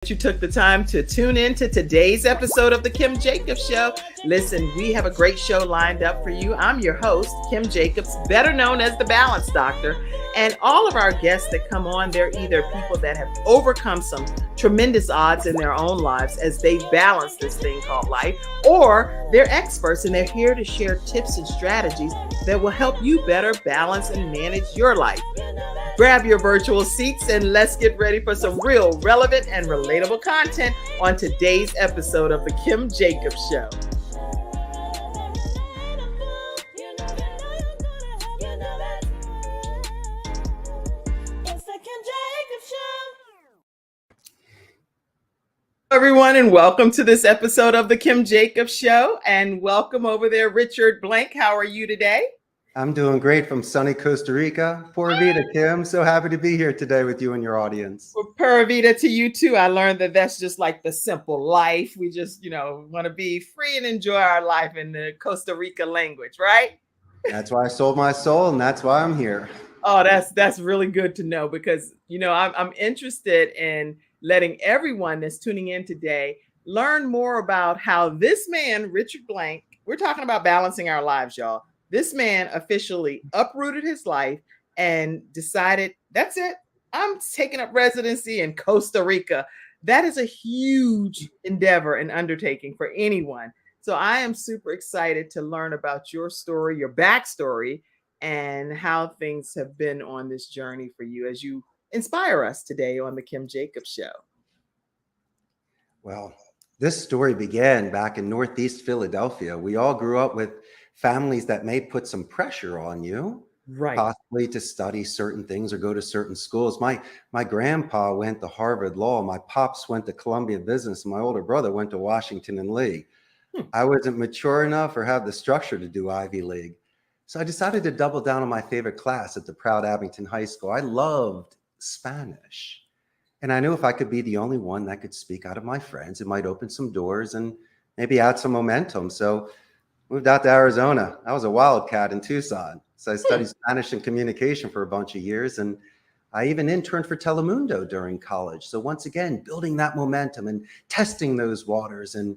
You took the time to tune in to today's episode of the Kim Jacobs Show. Listen, we have a great show lined up for you. I'm your host, Kim Jacobs, better known as the Balance Doctor. And all of our guests that come on, they're either people that have overcome some tremendous odds in their own lives as they balance this thing called life, or they're experts and they're here to share tips and strategies that will help you better balance and manage your life. Grab your virtual seats and let's get ready for some real relevant and relatable content on today's episode of the Kim Jacobs Show. Everyone, and welcome to this episode of the Kim Jacobs Show. And welcome over there, Richard Blank. How are you today? I'm doing great from sunny Costa Rica. Pura vida, Kim. So happy to be here today with you and your audience. Well, pura vida to you too. I learned that that's just like the simple life. We just, want to be free and enjoy our life in the Costa Rica language, right? That's why I sold my soul, and that's why I'm here. Oh, that's really good to know because, I'm interested in letting everyone that's tuning in today learn more about how this man, Richard Blank, we're talking about balancing our lives, y'all. This man officially uprooted his life and decided, that's it. I'm taking up residency in Costa Rica. That is a huge endeavor and undertaking for anyone. So I am super excited to learn about your story, your backstory, and how things have been on this journey for you as you inspire us today on the Kim Jacobs Show. Well, this story began back in Northeast Philadelphia. We all grew up with families that may put some pressure on you, right? Possibly to study certain things or go to certain schools. My grandpa went to Harvard Law. My pops went to Columbia Business. And my older brother went to Washington and Lee. I wasn't mature enough or have the structure to do Ivy League. So I decided to double down on my favorite class at the proud Abington High School. I loved Spanish. And I knew if I could be the only one that could speak out of my friends, it might open some doors and maybe add some momentum. So moved out to Arizona. I was a wildcat in Tucson. So I studied Spanish and communication for a bunch of years. And I even interned for Telemundo during college. So once again, building that momentum and testing those waters. And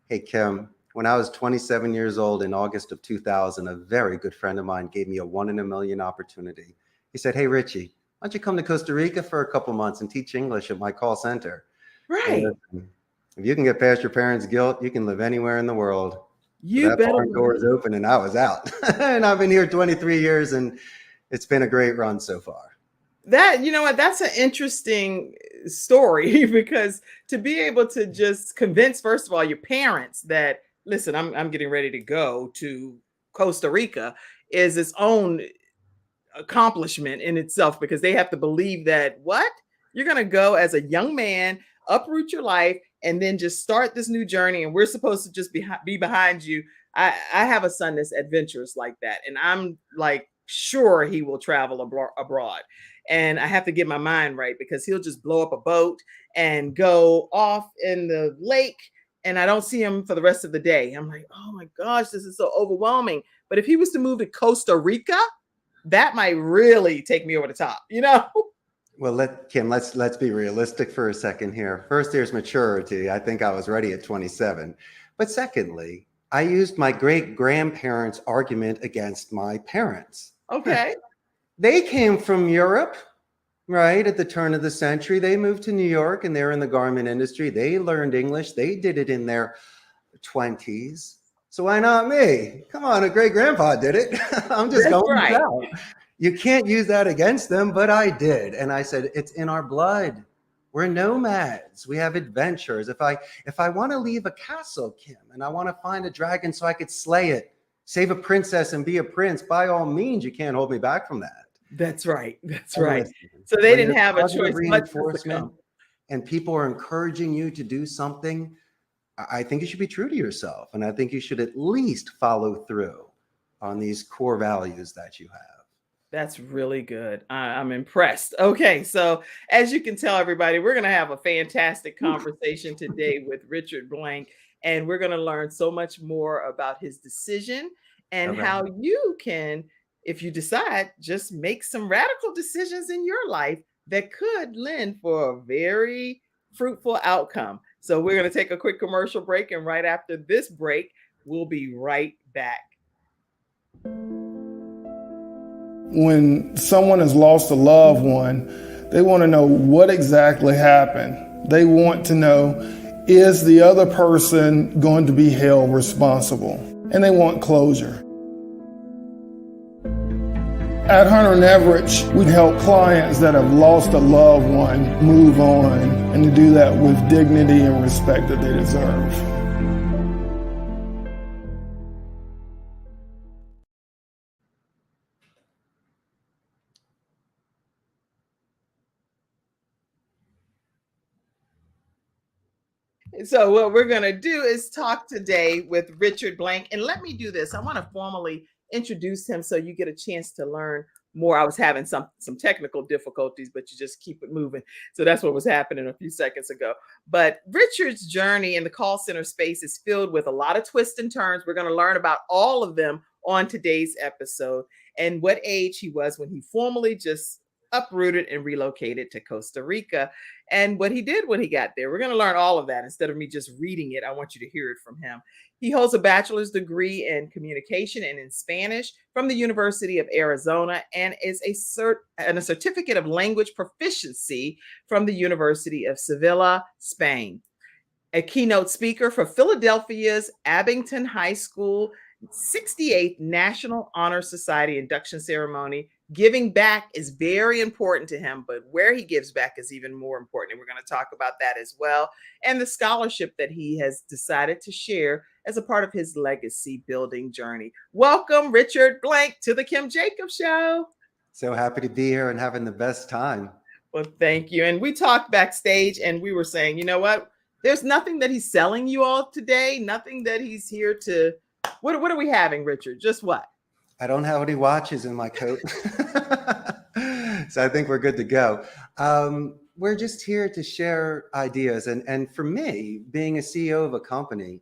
hey, Kim, when I was 27 years old in August of 2000, a very good friend of mine gave me a 1 in a million opportunity. He said, hey, Richie, why don't you come to Costa Rica for a couple months and teach English at my call center? Right. And if you can get past your parents' guilt, you can live anywhere in the world. You better. That door was open and I was out. And I've been here 23 years and it's been a great run so far. That, that's an interesting story because to be able to just convince, first of all, your parents that, listen, I'm getting ready to go to Costa Rica is its own accomplishment in itself because they have to believe that what? You're going to go as a young man, uproot your life, and then just start this new journey. And we're supposed to just be behind you. I have a son that's adventurous like that. And I'm like, sure he will travel abroad. And I have to get my mind right because he'll just blow up a boat and go off in the lake. And I don't see him for the rest of the day. I'm like, oh my gosh, this is so overwhelming. But if he was to move to Costa Rica, that might really take me over the top, Well, Kim, let's be realistic for a second here. First, there's maturity. I think I was ready at 27. But secondly, I used my great-grandparents' argument against my parents. Okay. They came from Europe, right, at the turn of the century. They moved to New York, and they're in the garment industry. They learned English. They did it in their 20s. So why not me? Come on, a great-grandpa did it. I'm just going out. You can't use that against them, but I did. And I said, it's in our blood. We're nomads. We have adventures. If I want to leave a castle, Kim, and I want to find a dragon so I could slay it, save a princess and be a prince, by all means, you can't hold me back from that. That's right. That's right. So they didn't have a choice. Reinforcement, and people are encouraging you to do something. I think you should be true to yourself. And I think you should at least follow through on these core values that you have. That's really good. I'm impressed. Okay, so as you can tell, everybody, we're going to have a fantastic conversation today with Richard Blank, and we're going to learn so much more about his decision and how you can, if you decide, just make some radical decisions in your life that could lend for a very fruitful outcome. So we're going to take a quick commercial break. And right after this break, we'll be right back. When someone has lost a loved one, they want to know what exactly happened. They want to know, is the other person going to be held responsible? And they want closure. At Hunter and Everett, we help clients that have lost a loved one move on, and to do that with dignity and respect that they deserve. So what we're going to do is talk today with Richard Blank. And let me do this. I want to formally introduce him so you get a chance to learn more. I was having some technical difficulties, but you just keep it moving. So that's what was happening a few seconds ago. But Richard's journey in the call center space is filled with a lot of twists and turns. We're going to learn about all of them on today's episode, and what age he was when he formally just uprooted and relocated to Costa Rica, and what he did when he got there. We're going to learn all of that. Instead of me just reading it, I want you to hear it from him. He holds a bachelor's degree in communication and in Spanish from the University of Arizona, and is a certificate of language proficiency from the University of Sevilla, Spain. A keynote speaker for Philadelphia's Abington High School 68th National Honor Society induction ceremony. Giving back is very important to him, but where he gives back is even more important. And we're going to talk about that as well. And the scholarship that he has decided to share as a part of his legacy building journey. Welcome, Richard Blank, to the Kim Jacobs Show. So happy to be here and having the best time. Well, thank you. And we talked backstage and we were saying, you know what? There's nothing that he's selling you all today. Nothing that he's here to. What are we having, Richard? Just what? I don't have any watches in my coat. So I think we're good to go. We're just here to share ideas. And for me, being a CEO of a company,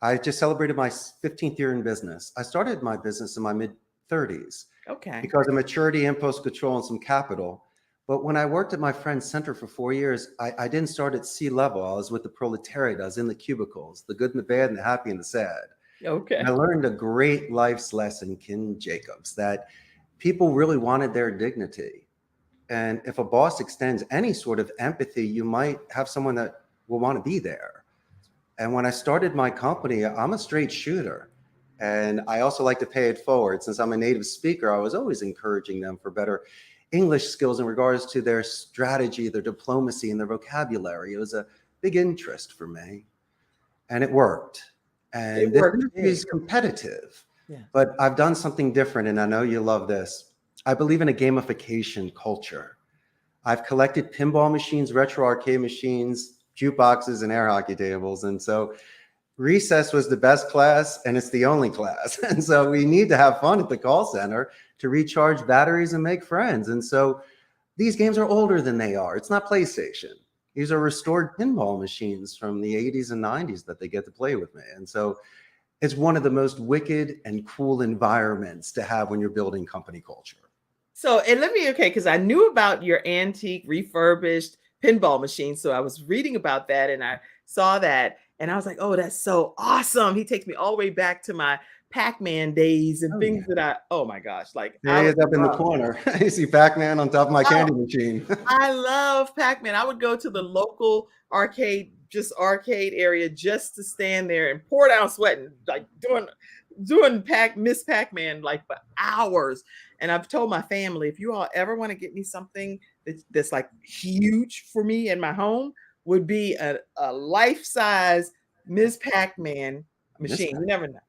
I just celebrated my 15th year in business. I started my business in my mid-30s. Okay. Because of maturity, impulse control, and some capital. But when I worked at my friend's center for 4 years, I didn't start at C-level. I was with the proletariat. I was in the cubicles, the good and the bad and the happy and the sad. Okay. And I learned a great life's lesson, Kim Jacobs, that people really wanted their dignity. And if a boss extends any sort of empathy, you might have someone that will want to be there. And when I started my company, I'm a straight shooter. And I also like to pay it forward. Since I'm a native speaker, I was always encouraging them for better English skills in regards to their strategy, their diplomacy, and their vocabulary. It was a big interest for me. And it worked. And this is competitive, but I've done something different, and I know you love this. I believe in a gamification culture. I've collected pinball machines, retro arcade machines, jukeboxes, and air hockey tables. And so recess was the best class, and it's the only class. And so we need to have fun at the call center to recharge batteries and make friends. And so these games are older than they are. It's not PlayStation. These are restored pinball machines from the 80s and 90s that they get to play with me. And so it's one of the most wicked and cool environments to have when you're building company culture. So, and because I knew about your antique refurbished pinball machine. So I was reading about that and I saw that and I was like, oh, that's so awesome. He takes me all the way back to my Pac-Man days and things that oh my gosh, like there he is up in the corner. You see Pac-Man on top of my candy machine. I love Pac-Man. I would go to the local arcade area just to stand there and pour down sweating, like doing Miss Pac-Man like for hours. And I've told my family, if you all ever want to get me something that's like huge for me in my home, would be a life-size Miss Pac-Man machine. You never know.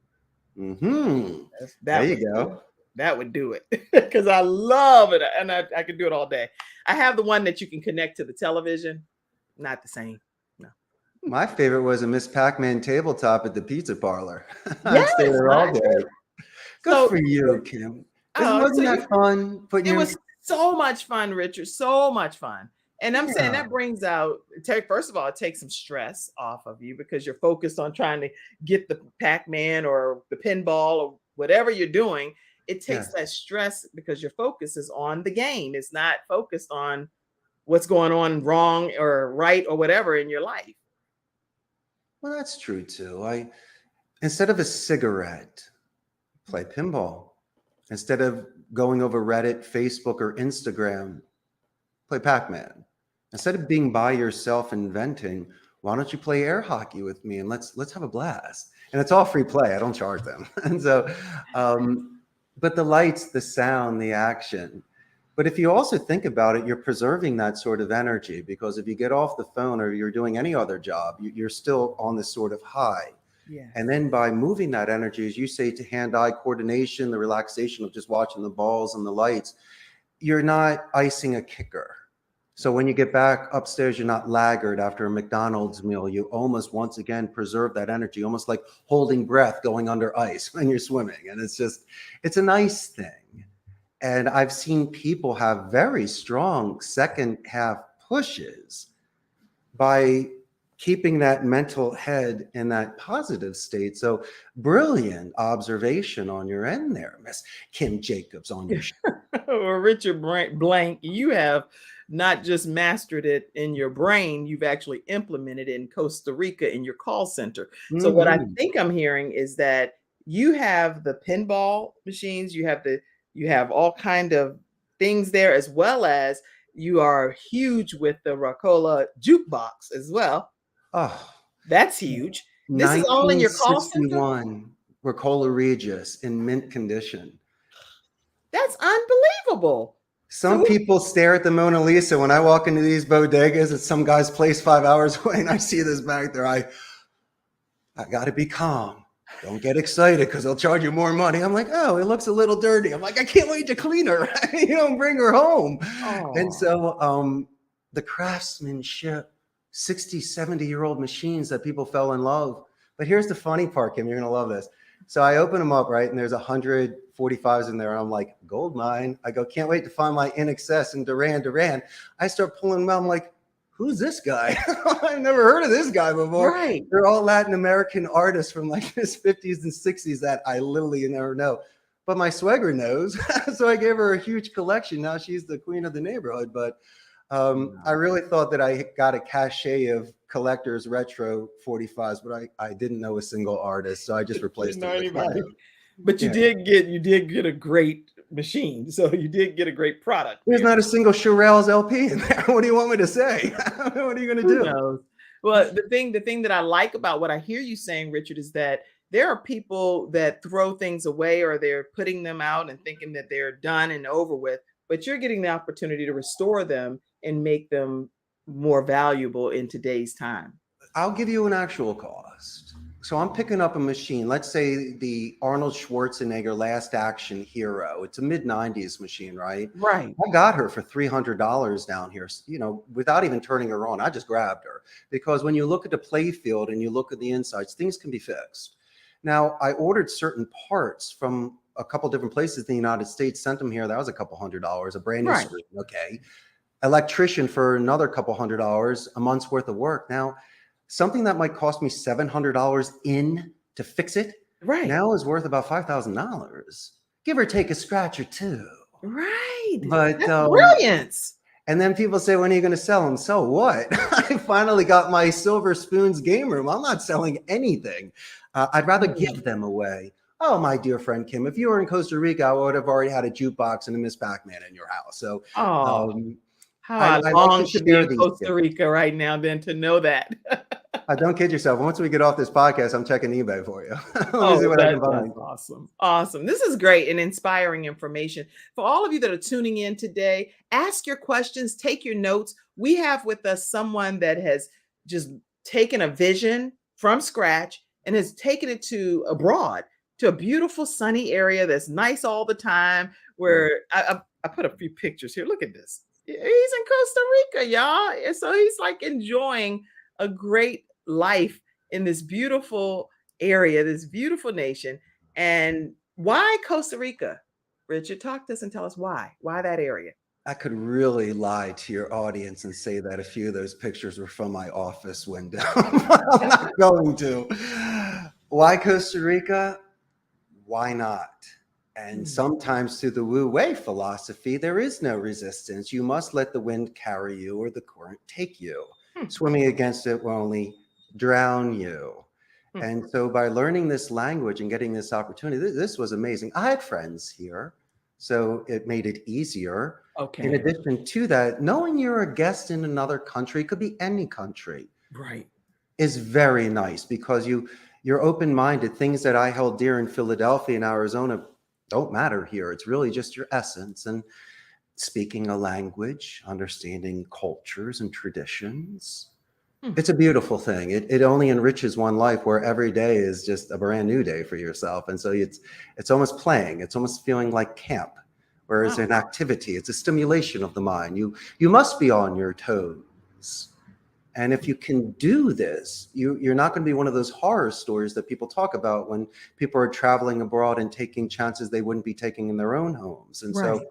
Mm-hmm. There you go. That would do it because I love it and I could do it all day. I have the one that you can connect to the television. Not the same. No. My favorite was a Miss Pac-Man tabletop at the pizza parlor. Yes, I stayed there all day. Good for you, Kim. Wasn't that fun? It was so much fun, Richard. So much fun. And I'm saying that brings out, first of all, it takes some stress off of you because you're focused on trying to get the Pac-Man or the pinball or whatever you're doing. It takes that stress because your focus is on the game. It's not focused on what's going on wrong or right or whatever in your life. Well, that's true too. Instead of a cigarette, play pinball. Instead of going over Reddit, Facebook, or Instagram, play Pac-Man. Instead of being by yourself and venting, why don't you play air hockey with me and let's have a blast? And it's all free play. I don't charge them. And so, but the lights, the sound, the action. But if you also think about it, you're preserving that sort of energy, because if you get off the phone or you're doing any other job, you're still on this sort of high. Yeah. And then by moving that energy, as you say, to hand-eye coordination, the relaxation of just watching the balls and the lights, you're not icing a kicker. So when you get back upstairs, you're not laggard after a McDonald's meal. You almost once again preserve that energy, almost like holding breath going under ice when you're swimming. And it's a nice thing. And I've seen people have very strong second half pushes by keeping that mental head in that positive state. So brilliant observation on your end there, Miss Kim Jacobs, on your show. Or Richard Blank, you have not just mastered it in your brain, you've actually implemented it in Costa Rica in your call center. So what I think I'm hearing is that you have the pinball machines, you have all kind of things there, as well as you are huge with the Rocola jukebox as well. Oh, that's huge. This is all in your call center? 1961 Rocola Regis in mint condition. That's unbelievable. Some people stare at the Mona Lisa when I walk into these bodegas at some guy's place 5 hours away and I see this back there. I got to be calm. Don't get excited because they'll charge you more money. I'm like, oh, it looks a little dirty. I'm like, I can't wait to clean her. You don't bring her home. Oh. And so the craftsmanship, 60, 70-year-old machines that people fell in love. But here's the funny part, Kim, you're going to love this. So I open them up, right? And there's 145s in there. And I'm like, gold mine. I go, can't wait to find my In Excess and Duran. I start pulling them out. I'm like, who's this guy? I've never heard of this guy before. Right. They're all Latin American artists from like the 50s and 60s that I literally never know. But my swagger knows. So I gave her a huge collection. Now she's the queen of the neighborhood. But I really thought that I got a cachet of collectors retro 45s, but I didn't know a single artist. So I just replaced it with But you did get a great machine. So you did get a great product. There's not a single Shirelles LP in there. What do you want me to say? What are you going to do? Knows? Well, the thing that I like about what I hear you saying, Richard, is that there are people that throw things away or they're putting them out and thinking that they're done and over with, but you're getting the opportunity to restore them and make them more valuable in today's time. I'll give you an actual cost. So I'm picking up a machine, let's say the Arnold Schwarzenegger Last Action Hero. It's a mid-90s machine, right? Right. I got her for $300 down here, without even turning her on. I just grabbed her because when you look at the play field and you look at the insides, things can be fixed. Now, I ordered certain parts from a couple different places in the United States, sent them here. That was a couple $100, a brand new screen. Okay. Electrician for another couple $100, a month's worth of work. Now, something that might cost me $700 to fix it, right, now is worth about $5,000, give or take a scratch or two. Right. But that's brilliance. And then people say, when are you going to sell them? So what? I finally got my Silver Spoons game room. I'm not selling anything. I'd rather give them away. Oh, my dear friend Kim, if you were in Costa Rica, I would have already had a jukebox and a Miss Pac-Man in your house. So, how I long to be in Costa Rica right now, then, to know that. Don't kid yourself. Once we get off this podcast, I'm checking eBay for you. That's awesome. Awesome. This is great and inspiring information. For all of you that are tuning in today, ask your questions, take your notes. We have with us someone that has just taken a vision from scratch and has taken it to abroad, to a beautiful sunny area that's nice all the time, where I put a few pictures here. Look at this. He's in Costa Rica, y'all. And so he's like enjoying a great life in this beautiful area, this beautiful nation. And why Costa Rica? Richard, talk to us and tell us why that area. I could really lie to your audience and say that a few of those pictures were from my office window. I'm not going to. Why Costa Rica? Why not? And Mm. sometimes through the Wu Wei philosophy, there is no resistance. You must let the wind carry you or the current take you. Hmm. Swimming against it will only drown you. Hmm. And so by learning this language and getting this opportunity, this was amazing. I had friends here, so it made it easier. In Okay. addition to that, knowing you're a guest in another country, could be any country, Right. is very nice because you're open-minded. Things that I held dear in Philadelphia and Arizona don't matter here. It's really just your essence and speaking a language, understanding cultures and traditions. Hmm. It's a beautiful thing. It only enriches one life where every day is just a brand new day for yourself. And so it's almost playing. It's almost feeling like camp, whereas Wow. an activity, it's a stimulation of the mind. You must be on your toes. And if you can do this, you're not going to be one of those horror stories that people talk about when people are traveling abroad and taking chances they wouldn't be taking in their own homes. And Right. so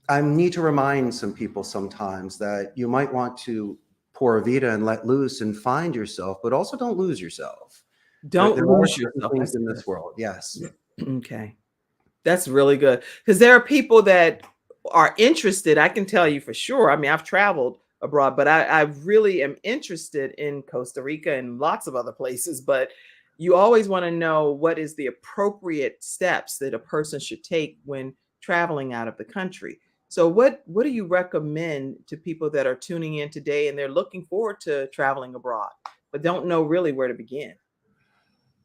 I need to remind some people sometimes that you might want to pour a Vita and let loose and find yourself, but also don't lose yourself. Don't There are lose certain yourself. things That's in good. this world. Yes. Okay. That's really good because there are people that are interested. I can tell you for sure. I mean, I've traveled abroad, but I really am interested in Costa Rica and lots of other places. But you always want to know what is the appropriate steps that a person should take when traveling out of the country. So, what do you recommend to people that are tuning in today and they're looking forward to traveling abroad, but don't know really where to begin?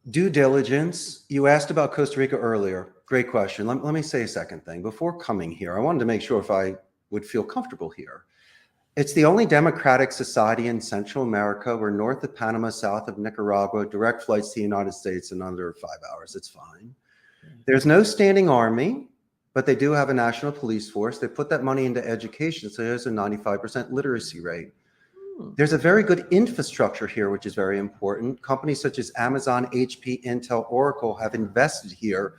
Due diligence. You asked about Costa Rica earlier. Great question. Let me say a second thing. Before coming here, I wanted to make sure if I would feel comfortable here. It's the only democratic society in Central America. We're north of Panama, south of Nicaragua, direct flights to the United States in under 5 hours. It's fine. There's no standing army, but they do have a national police force. They put that money into education, so there's a 95% literacy rate. Hmm. There's a very good infrastructure here, which is very important. Companies such as Amazon, HP, Intel, Oracle have invested here.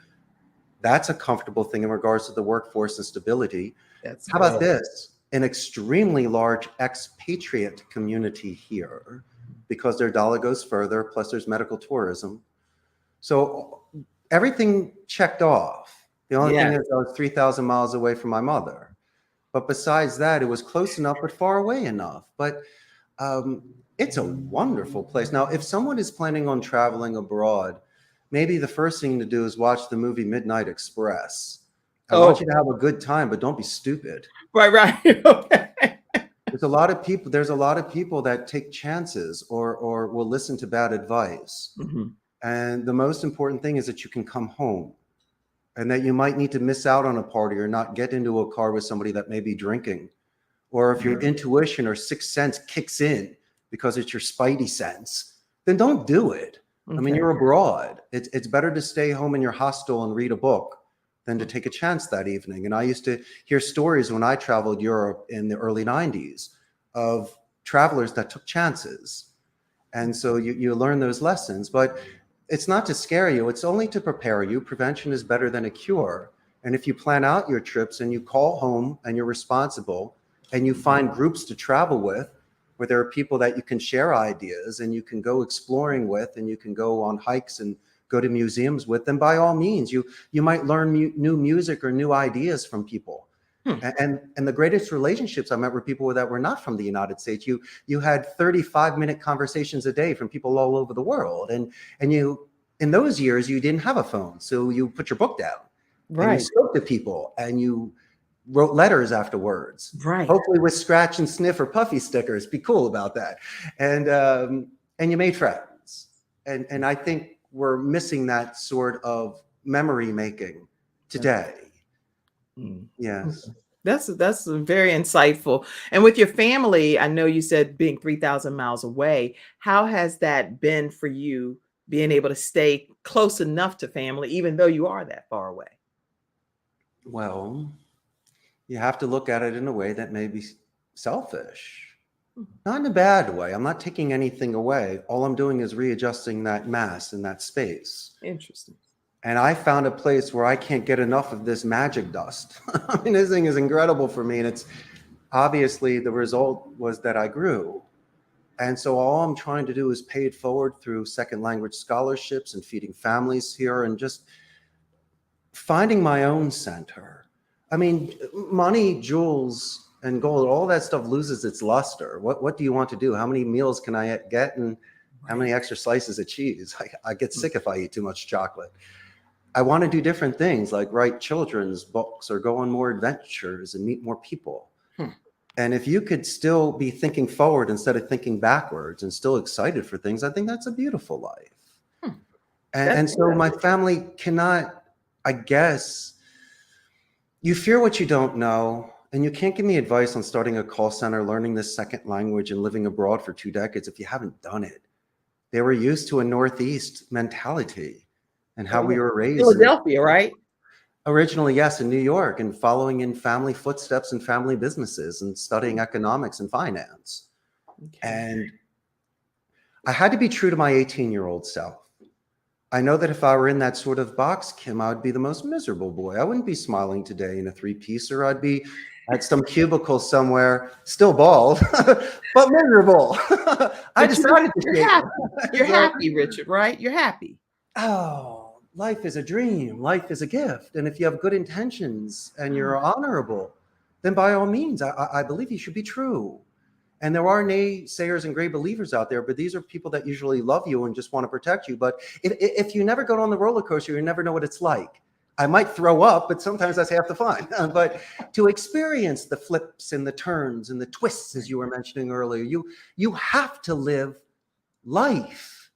That's a comfortable thing in regards to the workforce and stability. That's How about good. this? An extremely large expatriate community here because their dollar goes further, plus there's medical tourism. So everything checked off. The only thing Yeah. is I was 3,000 miles away from my mother. But besides that, it was close enough, but far away enough. But it's a wonderful place. Now, if someone is planning on traveling abroad, maybe the first thing to do is watch the movie Midnight Express. I want Oh, you to have a good time, but don't be stupid. right, right. Okay. There's a lot of people that take chances or will listen to bad advice. Mhm. And the most important thing is that you can come home and that you might need to miss out on a party or not get into a car with somebody that may be drinking. Or if your intuition or sixth sense kicks in because it's your spidey sense, then don't do it. I mean, Okay. you're abroad. It's better to stay home in your hostel and read a book than to take a chance that evening. And I used to hear stories when I traveled Europe in the early 90s of travelers that took chances. And so you learn those lessons. But it's not to scare you. It's only to prepare you. Prevention is better than a cure. And if you plan out your trips and you call home and you're responsible and you find groups to travel with where there are people that you can share ideas and you can go exploring with and you can go on hikes and go to museums with, then by all means, you might learn new music or new ideas from people. Hmm. And the greatest relationships I met were people that were not from the United States. You had 35-minute conversations a day from people all over the world. And you, in those years, you didn't have a phone. So you put your book down and you Right. spoke to people and you wrote letters afterwards, Right. hopefully with scratch and sniff or puffy stickers. Be cool about that. And you made friends. And I think we're missing that sort of memory making today. Mm. Yes. That's very insightful. And with your family, I know you said being 3,000 miles away. How has that been for you being able to stay close enough to family, even though you are that far away? Well, you have to look at it in a way that may be selfish, Mhm. not in a bad way. I'm not taking anything away. All I'm doing is readjusting that mass in that space. Interesting. And I found a place where I can't get enough of this magic dust. I mean, this thing is incredible for me. And it's obviously the result was that I grew. And so all I'm trying to do is pay it forward through second language scholarships and feeding families here and just finding my own center. I mean, money, jewels, and gold, all that stuff loses its luster. What do you want to do? How many meals can I get, and how many extra slices of cheese? I get sick if I eat too much chocolate. I want to do different things, like write children's books or go on more adventures and meet more people. And if you could still be thinking forward instead of thinking backwards and still excited for things, I think that's a beautiful life. And so my family cannot, I guess, you fear what you don't know, and you can't give me advice on starting a call center, learning this second language, and living abroad for 2 decades if you haven't done it. They were used to a Northeast mentality and how we were raised. Philadelphia, right? Originally, yes, in New York, and following in family footsteps and family businesses and studying economics and finance. Okay. And I had to be true to my 18-year-old self. I know that if I were in that sort of box, Kim, I would be the most miserable boy. I wouldn't be smiling today in a 3-piecer. I'd be at some cubicle somewhere, still bald, but miserable. I decided to you're happy. You're happy, Richard, right? You're happy. Oh. Life is a dream. Life is a gift. And if you have good intentions and you're honorable, then by all means, I believe you should be true. And there are naysayers and great believers out there, but these are people that usually love you and just want to protect you. But if you never go on the roller coaster, you never know what it's like. I might throw up, but sometimes that's half the fun. But to experience the flips and the turns and the twists, as you were mentioning earlier, you have to live life.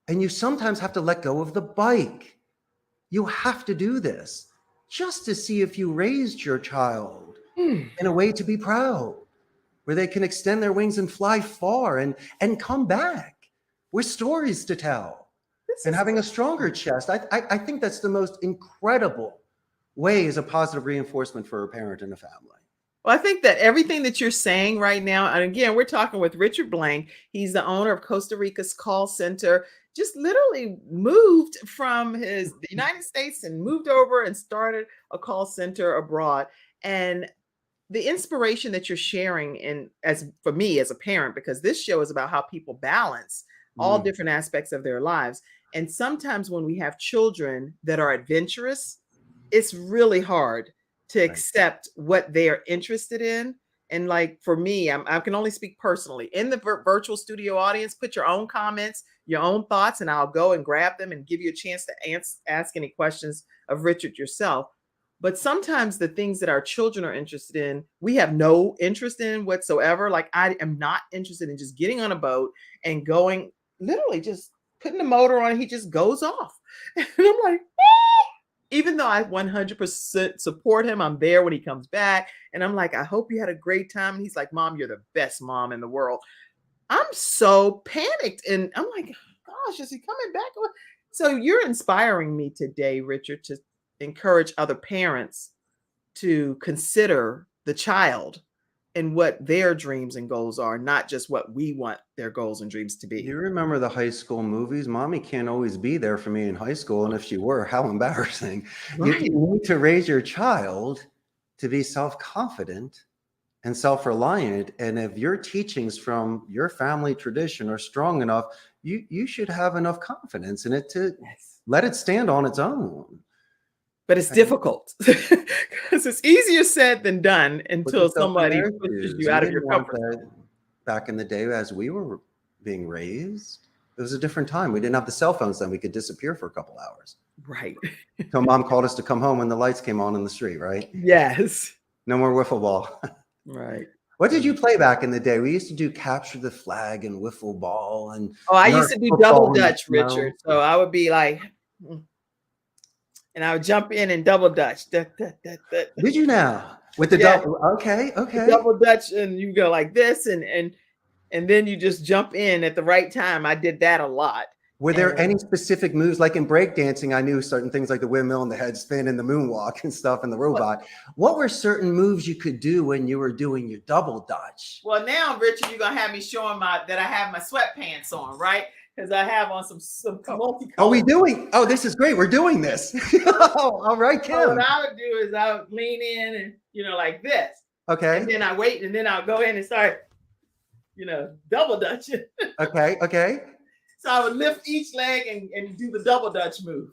And you sometimes have to let go of the bike. You have to do this just to see if you raised your child in a way to be proud, where they can extend their wings and fly far and come back with stories to tell and having a stronger chest. I think that's the most incredible way as a positive reinforcement for a parent and a family. Well, I think that everything that you're saying right now, and again, we're talking with Richard Blank. He's the owner of Costa Rica's call center, just literally moved from the United States and moved over and started a call center abroad. And the inspiration that you're sharing, for me as a parent, because this show is about how people balance all different aspects of their lives. And sometimes when we have children that are adventurous, it's really hard to accept what they are interested in. And like for me, I can only speak personally. In the virtual studio audience, put your own comments, your own thoughts, and I'll go and grab them and give you a chance to ask any questions of Richard yourself. But sometimes the things that our children are interested in, we have no interest in whatsoever. Like I am not interested in just getting on a boat and going, literally just putting the motor on, he just goes off. And I'm like, oh! Even though I 100% support him, I'm there when he comes back. And I'm like, I hope you had a great time. And he's like, Mom, you're the best mom in the world. I'm so panicked. And I'm like, gosh, is he coming back? So you're inspiring me today, Richard, to encourage other parents to consider the child and what their dreams and goals are, not just what we want their goals and dreams to be. You remember the high school movies? Mommy can't always be there for me in high school. And if she were, how embarrassing. Right. You need to raise your child to be self-confident and self-reliant. And if your teachings from your family tradition are strong enough, you should have enough confidence in it to let it stand on its own. But it's difficult because it's easier said than done until somebody pushes you out of your comfort zone. Back in the day, as we were being raised, it was a different time. We didn't have the cell phones then. We could disappear for a couple hours. Right. So Mom called us to come home when the lights came on in the street, right? Yes. No more wiffle ball. Right. What did you play back in the day? We used to do capture the flag and wiffle ball. And I used to do double dutch, Richard. So I would be like... And I would jump in and double dutch. Did you now? With the double? Okay. Double dutch, and you go like this, and then you just jump in at the right time. I did that a lot. Were there any specific moves, like in breakdancing? I knew certain things like the windmill and the head spin and the moonwalk and stuff and the robot. What were certain moves you could do when you were doing your double dutch? Well, now, Richard, you're gonna have me showing that I have my sweatpants on, right? Because I have on some multicolored. Are we doing? Oh, this is great. We're doing this. Oh, all right, Kim. So what I would do is I would lean in and, like this. Okay. And then I wait, and then I'll go in and start, double dutching. Okay. So I would lift each leg and do the double dutch move.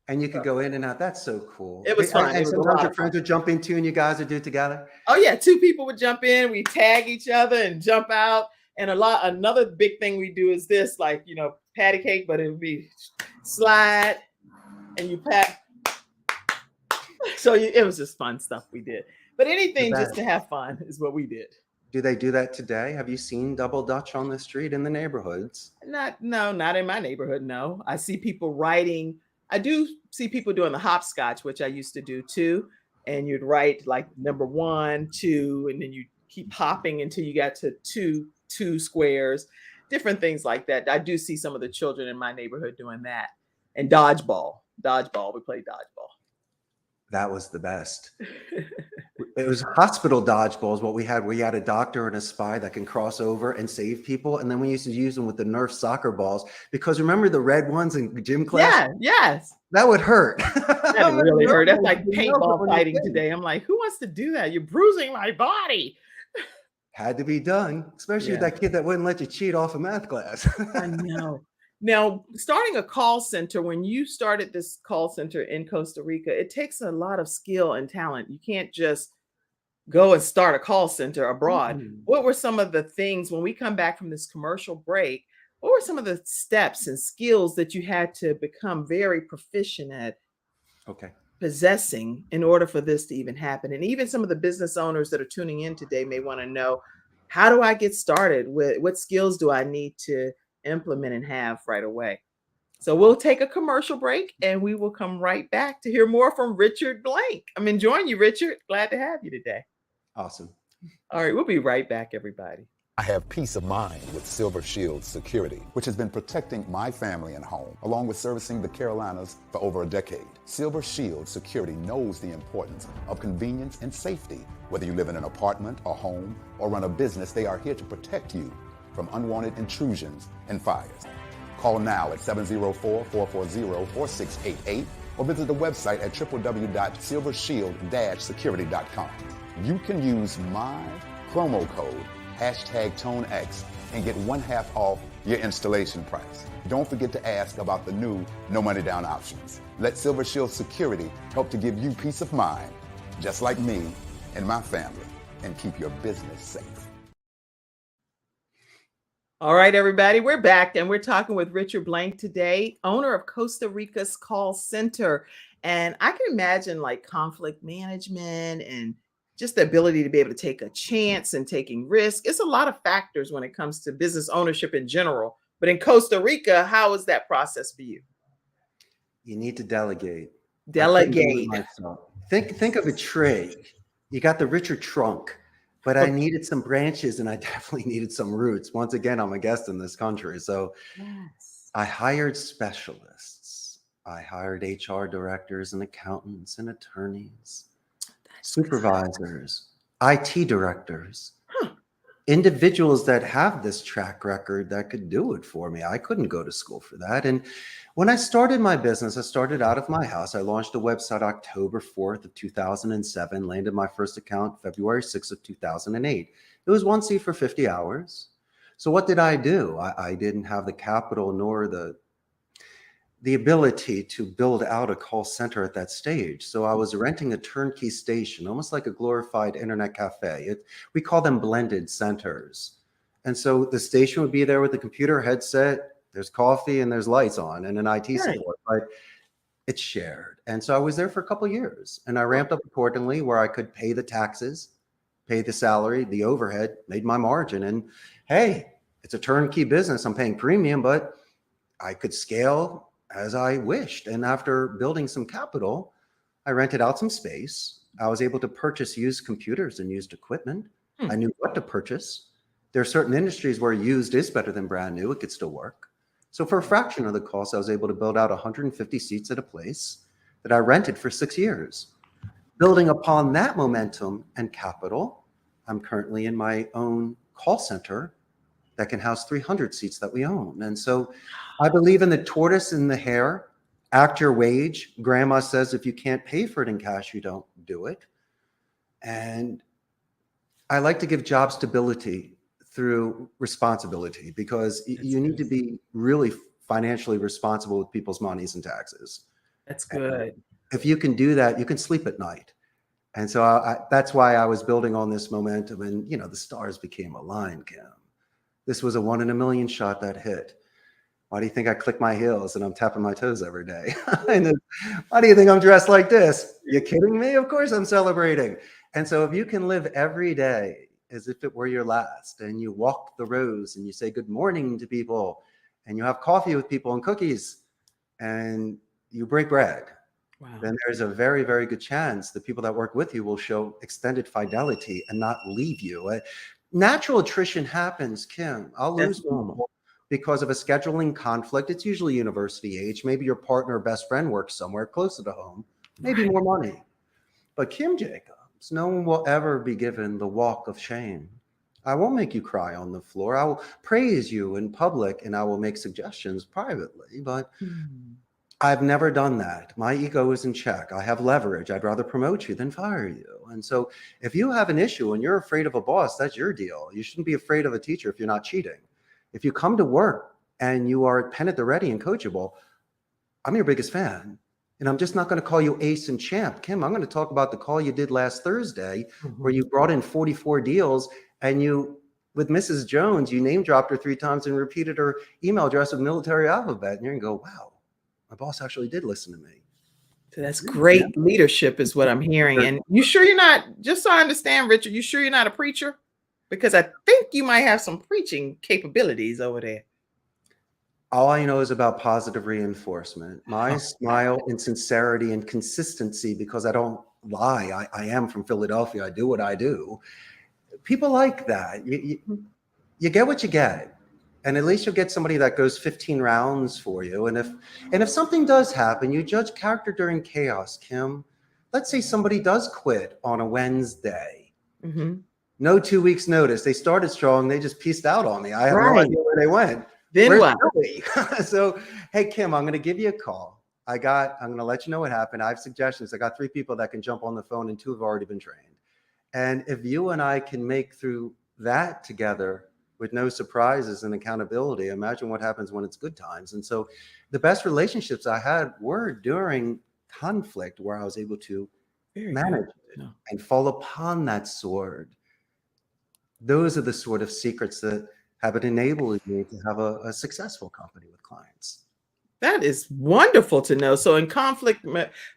And you could go in and out. That's so cool. It was fun. And It was a sometimes lot your of friends fun. would jump into and you guys would do it together. Oh yeah, two people would jump in, we tag each other and jump out. And another big thing we do is this, like, patty cake, but it would be slide and you pat. So it was just fun stuff we did. But anything just to have fun is what we did. Do they do that today? Have you seen double Dutch on the street in the neighborhoods? Not in my neighborhood. No, I see people writing. I do see people doing the hopscotch, which I used to do too. And you'd write like number 1, 2, and then you keep hopping until you got to two squares, different things like that. I do see some of the children in my neighborhood doing that. And dodgeball. We played dodgeball. That was the best. It was hospital dodgeballs. What we had a doctor and a spy that can cross over and save people. And then we used to use them with the Nerf soccer balls, because remember the red ones in gym class? Yeah, yes. That would hurt. That would really hurt. That's like paintball fighting today. I'm like, who wants to do that? You're bruising my body. Had to be done, especially with that kid that wouldn't let you cheat off a math class. I know. Now, starting a call center, when you started this call center in Costa Rica, it takes a lot of skill and talent. You can't just go and start a call center abroad. Mm-hmm. What were some of the things when we come back from this commercial break? What were some of the steps and skills that you had to become very proficient at possessing in order for this to even happen? And even some of the business owners that are tuning in today may want to know, how do I get started? What skills do I need to implement and have right away? So we'll take a commercial break and we will come right back to hear more from Richard Blank. I'm enjoying you, Richard. Glad to have you today. Awesome. All right, we'll be right back, everybody. I have peace of mind with Silver Shield Security, which has been protecting my family and home, along with servicing the Carolinas for over a decade. Silver Shield Security knows the importance of convenience and safety. Whether you live in an apartment, a home, or run a business, they are here to protect you from unwanted intrusions and fires. Call now at 704-440-4688 or visit the website at www.silvershield-security.com. You can use my promo code #ToneX and get 1/2 off your installation price. Don't forget to ask about the new no money down options. Let Silver Shield Security help to give you peace of mind, just like me and my family, and keep your business safe. All right, everybody, we're back and we're talking with Richard Blank today, owner of Costa Rica's call center. And I can imagine like conflict management and just the ability to be able to take a chance and taking risk. It's a lot of factors when it comes to business ownership in general. But in Costa Rica, how is that process for you? You need to delegate. Delegate. Think of a tree. You got the richer trunk, but I needed some branches and I definitely needed some roots. Once again, I'm a guest in this country. So I hired specialists. I hired HR directors and accountants and attorneys, supervisors, IT directors, individuals that have this track record that could do it for me. I couldn't go to school for that. And when I started my business, I started out of my house. I launched a website October 4th of 2007, landed my first account February 6th of 2008. It was one seat for 50 hours. So what did I do? I didn't have the capital nor the ability to build out a call center at that stage. So I was renting a turnkey station, almost like a glorified internet cafe. We call them blended centers. And so the station would be there with the computer headset, there's coffee and there's lights on and an IT support, but it's shared. And so I was there for a couple of years and I ramped up accordingly where I could pay the taxes, pay the salary, the overhead, made my margin. And hey, it's a turnkey business. I'm paying premium, but I could scale as I wished. And after building some capital, I rented out some space. I was able to purchase used computers and used equipment. I knew what to purchase. There are certain industries where used is better than brand new. It could still work. So for a fraction of the cost, I was able to build out 150 seats at a place that I rented for 6 years. Building upon that momentum and capital, I'm currently in my own call center that can house 300 seats that we own. And so I believe in the tortoise and the hare. Act your wage. Grandma says if you can't pay for it in cash, you don't do it. And I like to give job stability through responsibility, because you need to be really financially responsible with people's monies and taxes. That's good. If you can do that, you can sleep at night. And so that's why I was building on this momentum, and the stars became aligned, Kim. This was a 1 in a million shot that hit. Why do you think I click my heels and I'm tapping my toes every day? And why do you think I'm dressed like this? You kidding me? Of course I'm celebrating. And so if you can live every day as if it were your last, and you walk the rows and you say good morning to people, and you have coffee with people and cookies, and you break bread, then there's a very, very good chance the people that work with you will show extended fidelity and not leave you. Natural attrition happens, Kim. I'll lose people because of a scheduling conflict. It's usually university age. Maybe your partner or best friend works somewhere closer to home, maybe more money. But Kim Jacobs, no one will ever be given the walk of shame. I won't make you cry on the floor. I will praise you in public, and I will make suggestions privately. But I've never done that. My ego is in check. I have leverage. I'd rather promote you than fire you. And so if you have an issue and you're afraid of a boss, that's your deal. You shouldn't be afraid of a teacher if you're not cheating. If you come to work and you are pen at the ready and coachable, I'm your biggest fan. And I'm just not going to call you ace and champ. Kim, I'm going to talk about the call you did last Thursday where you brought in 44 deals, and you, with Mrs. Jones, you name dropped her 3 times and repeated her email address with military alphabet. And you're going to go, wow, my boss actually did listen to me. So that's great leadership is what I'm hearing. And you sure you're not, just so I understand, Richard, you sure you're not a preacher? Because I think you might have some preaching capabilities over there. All I know is about positive reinforcement. My smile and sincerity and consistency, because I don't lie. I am from Philadelphia. I do what I do. People like that. You get what you get. And at least you'll get somebody that goes 15 rounds for you. And if something does happen, you judge character during chaos, Kim. Let's say somebody does quit on a Wednesday. No 2 weeks notice. They started strong. They just pieced out on me. I have no idea where they went. Then what? So, hey, Kim, I'm going to give you a call. I'm going to let you know what happened. I have suggestions. I got 3 people that can jump on the phone, and 2 have already been trained. And if you and I can make through that together with no surprises and accountability, imagine what happens when it's good times. And so the best relationships I had were during conflict, where I was able to manage it and fall upon that sword. Those are the sort of secrets that have enabled me to have a successful company with clients. That is wonderful to know. So in conflict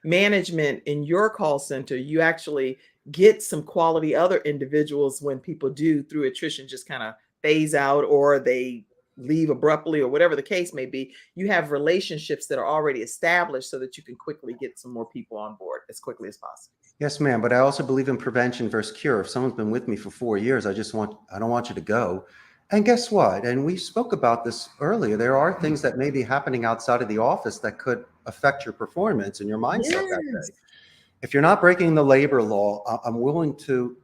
management in your call center, you actually get some quality other individuals when people do, through attrition, just kind of phase out or they leave abruptly or whatever the case may be. You have relationships that are already established so that you can quickly get some more people on board as quickly as possible. Yes, ma'am. But I also believe in prevention versus cure. If someone's been with me for 4 years, I don't want you to go. And guess what? And we spoke about this earlier. There are things that may be happening outside of the office that could affect your performance and your mindset that day. If you're not breaking the labor law, I'm willing to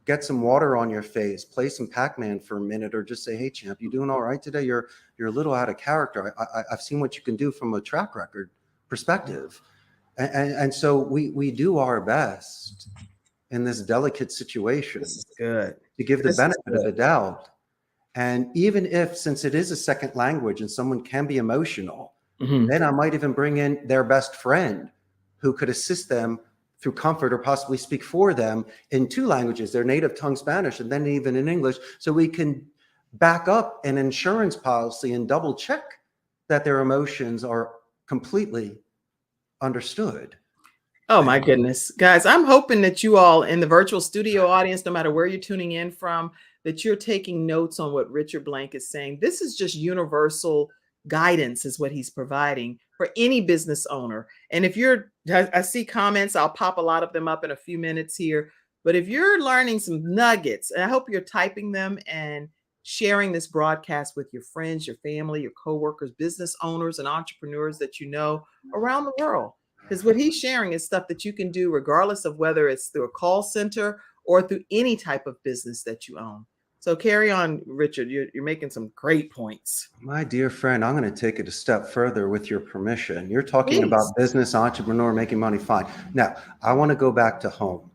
get some water on your face, play some Pac-Man for a minute, or just say, hey, champ, you doing all right today? You're a little out of character. I've seen what you can do from a track record perspective. And so we do our best in this delicate situation to give the benefit of the doubt. And even if, since it is a second language and someone can be emotional, then I might even bring in their best friend who could assist them through comfort, or possibly speak for them in 2 languages, their native tongue Spanish, and then even in English, so we can back up an insurance policy and double check that their emotions are completely understood. Oh my goodness, guys, I'm hoping that you all in the virtual studio audience, no matter where you're tuning in from, that you're taking notes on what Richard Blank is saying. This is just universal guidance is what he's providing for any business owner. And if I see comments, I'll pop a lot of them up in a few minutes here. But if you're learning some nuggets, and I hope you're typing them and sharing this broadcast with your friends, your family, your coworkers, business owners, and entrepreneurs that you know around the world. Because what he's sharing is stuff that you can do regardless of whether it's through a call center or through any type of business that you own. So carry on, Richard. You're making some great points. My dear friend, I'm going to take it a step further with your permission. You're talking about business, entrepreneur, making money, fine. Now, I want to go back to home.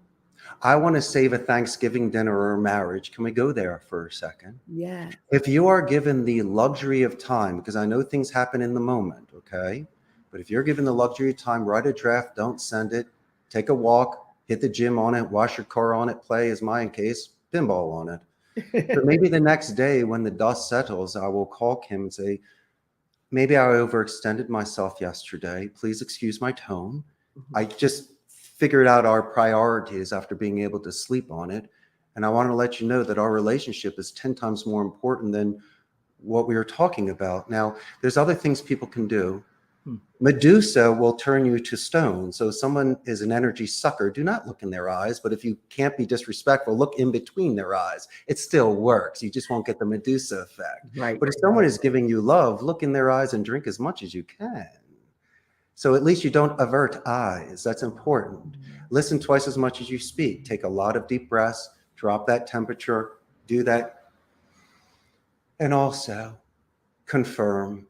I want to save a Thanksgiving dinner or a marriage. Can we go there for a second? Yeah. If you are given the luxury of time, because I know things happen in the moment, okay? But if you're given the luxury of time, write a draft, don't send it, take a walk, hit the gym on it, wash your car on it, play, as mine case, pinball on it. But maybe the next day when the dust settles, I will call Kim and say, maybe I overextended myself yesterday. Please excuse my tone. I just figured out our priorities after being able to sleep on it. And I want to let you know that our relationship is 10 times more important than what we were talking about. Now, there's other things people can do. Medusa will turn you to stone. So if someone is an energy sucker, do not look in their eyes. But if you can't be disrespectful, look in between their eyes. It still works. You just won't get the Medusa effect. Right. But if someone is giving you love, look in their eyes and drink as much as you can. So at least you don't avert eyes. That's important. Listen twice as much as you speak. Take a lot of deep breaths. Drop that temperature. Do that. And also confirm,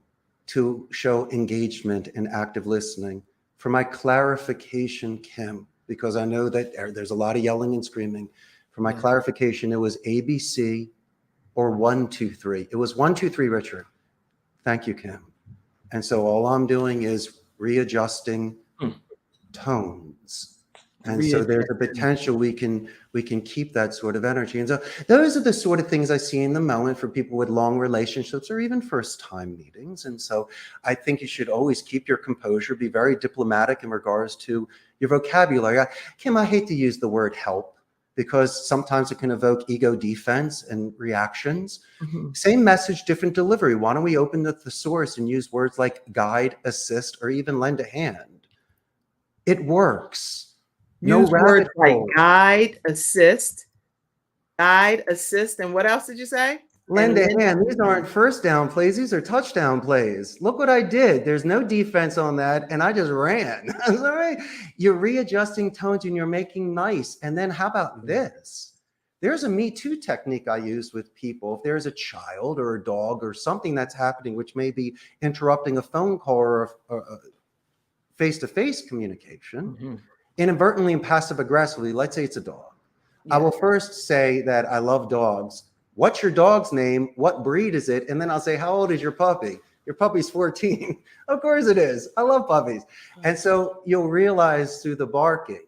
to show engagement and active listening. For my clarification, Kim, because I know that there's a lot of yelling and screaming. For my clarification, it was ABC or 1, 2, 3. It was 1, 2, 3, Richard. Thank you, Kim. And so all I'm doing is readjusting tones. And so there's a potential we can keep that sort of energy. And so those are the sort of things I see in the moment for people with long relationships or even first time meetings. And so I think you should always keep your composure, be very diplomatic in regards to your vocabulary. Kim, I hate to use the word help because sometimes it can evoke ego defense and reactions. Same message, different delivery. Why don't we open the thesaurus and use words like guide, assist, or even lend a hand? It works. No words like hole. guide, assist, and what else did you say? Lend a hand. These aren't first down plays. These are touchdown plays. Look what I did. There's no defense on that, and I just ran. All right. You're readjusting tones and you're making nice. And then how about this? There's a Me Too technique I use with people. If there's a child or a dog or something that's happening, which may be interrupting a phone call or a face-to-face communication, inadvertently and passive aggressively, let's say it's a dog. I will first say that I love dogs. What's your dog's name? What breed is it? And then I'll say, how old is your puppy? Your puppy's 14. Of course it is. I love puppies. And so you'll realize through the barking,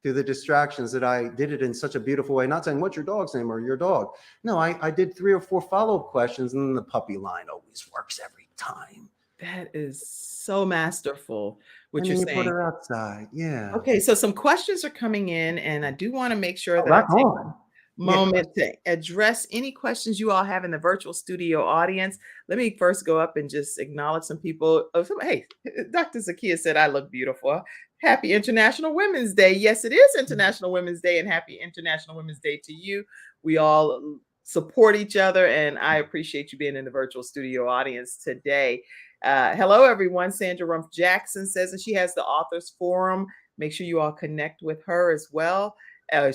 through the distractions, that I did it in such a beautiful way, not saying, what's your dog's name or your dog? No, I did 3 or 4 follow-up questions, and then the puppy line always works every time. That is so masterful. What you're you saying. Put her outside. Yeah. Okay, so some questions are coming in, and I do want to make sure that Back I take on. a moment to address any questions you all have in the virtual studio audience. Let me first go up and just acknowledge some people. Hey, Dr. Zakia said I look beautiful. Happy International Women's Day. Yes, it is International Women's Day, and happy International Women's Day to you. We all support each other, and I appreciate you being in the virtual studio audience today. Hello, everyone. Sandra Rumpf Jackson says that she has the Authors Forum. Make sure you all connect with her as well.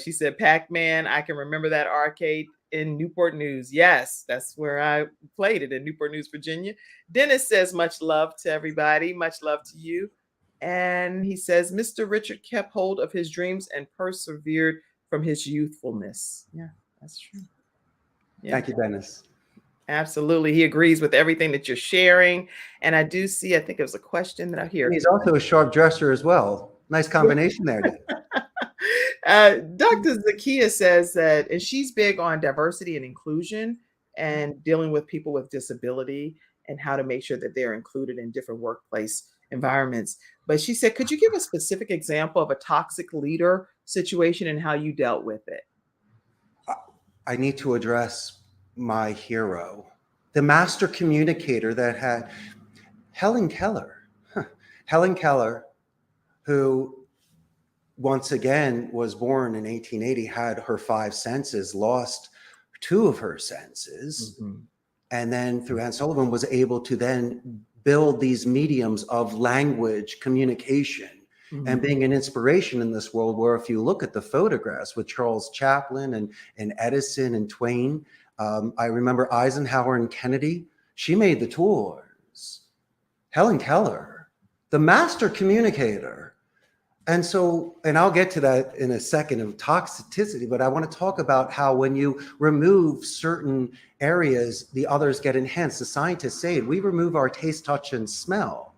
She said, Pac-Man, I can remember that arcade in Newport News. Yes, that's where I played it, in Newport News, Virginia. Dennis says, much love to everybody. Much love to you. And he says, Mr. Richard kept hold of his dreams and persevered from his youthfulness. Yeah, that's true. Yeah. Thank you, Dennis. Absolutely. He agrees with everything that you're sharing. And I do see, I think it was a question that I hear. He's also a sharp dresser as well. Nice combination there. Dr. Zakia says that, and she's big on diversity and inclusion and dealing with people with disability and how to make sure that they're included in different workplace environments. But she said, could you give a specific example of a toxic leader situation and how you dealt with it? I need to address my hero, the master communicator that had Helen Keller. Helen Keller, who once again was born in 1880, had her 5 senses, lost 2 of her senses. And then through Anne Sullivan was able to then build these mediums of language communication and being an inspiration in this world, where if you look at the photographs with Charles Chaplin and Edison and Twain, I remember Eisenhower and Kennedy, she made the tours. Helen Keller, the master communicator. And so, and I'll get to that in a second of toxicity, but I want to talk about how when you remove certain areas, the others get enhanced. The scientists say we remove our taste, touch, and smell.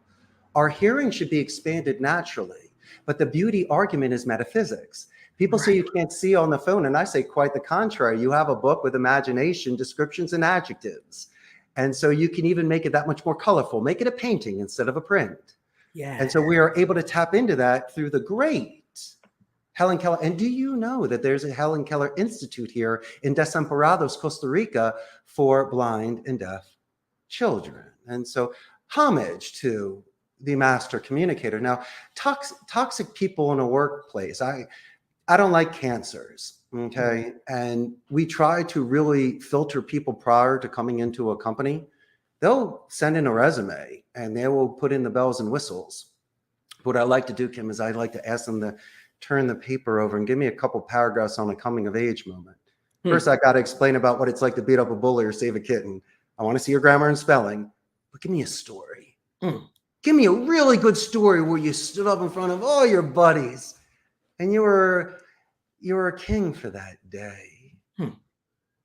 Our hearing should be expanded naturally, but the beauty argument is metaphysics. People say you can't see on the phone, and I say quite the contrary. You have a book with imagination, descriptions, and adjectives. And so you can even make it that much more colorful, make it a painting instead of a print. Yeah. And so we are able to tap into that through the great Helen Keller. And do you know that there's a Helen Keller Institute here in Desamparados, Costa Rica, for blind and deaf children? And so homage to the master communicator. Now, toxic people in a workplace, I don't like cancers, okay? And we try to really filter people prior to coming into a company. They'll send in a resume and they will put in the bells and whistles. What I like to do, Kim, is I like to ask them to turn the paper over and give me a couple paragraphs on a coming of age moment. First, I got to explain about what it's like to beat up a bully or save a kitten. I want to see your grammar and spelling, but give me a story. Give me a really good story where you stood up in front of all your buddies and you were a king for that day.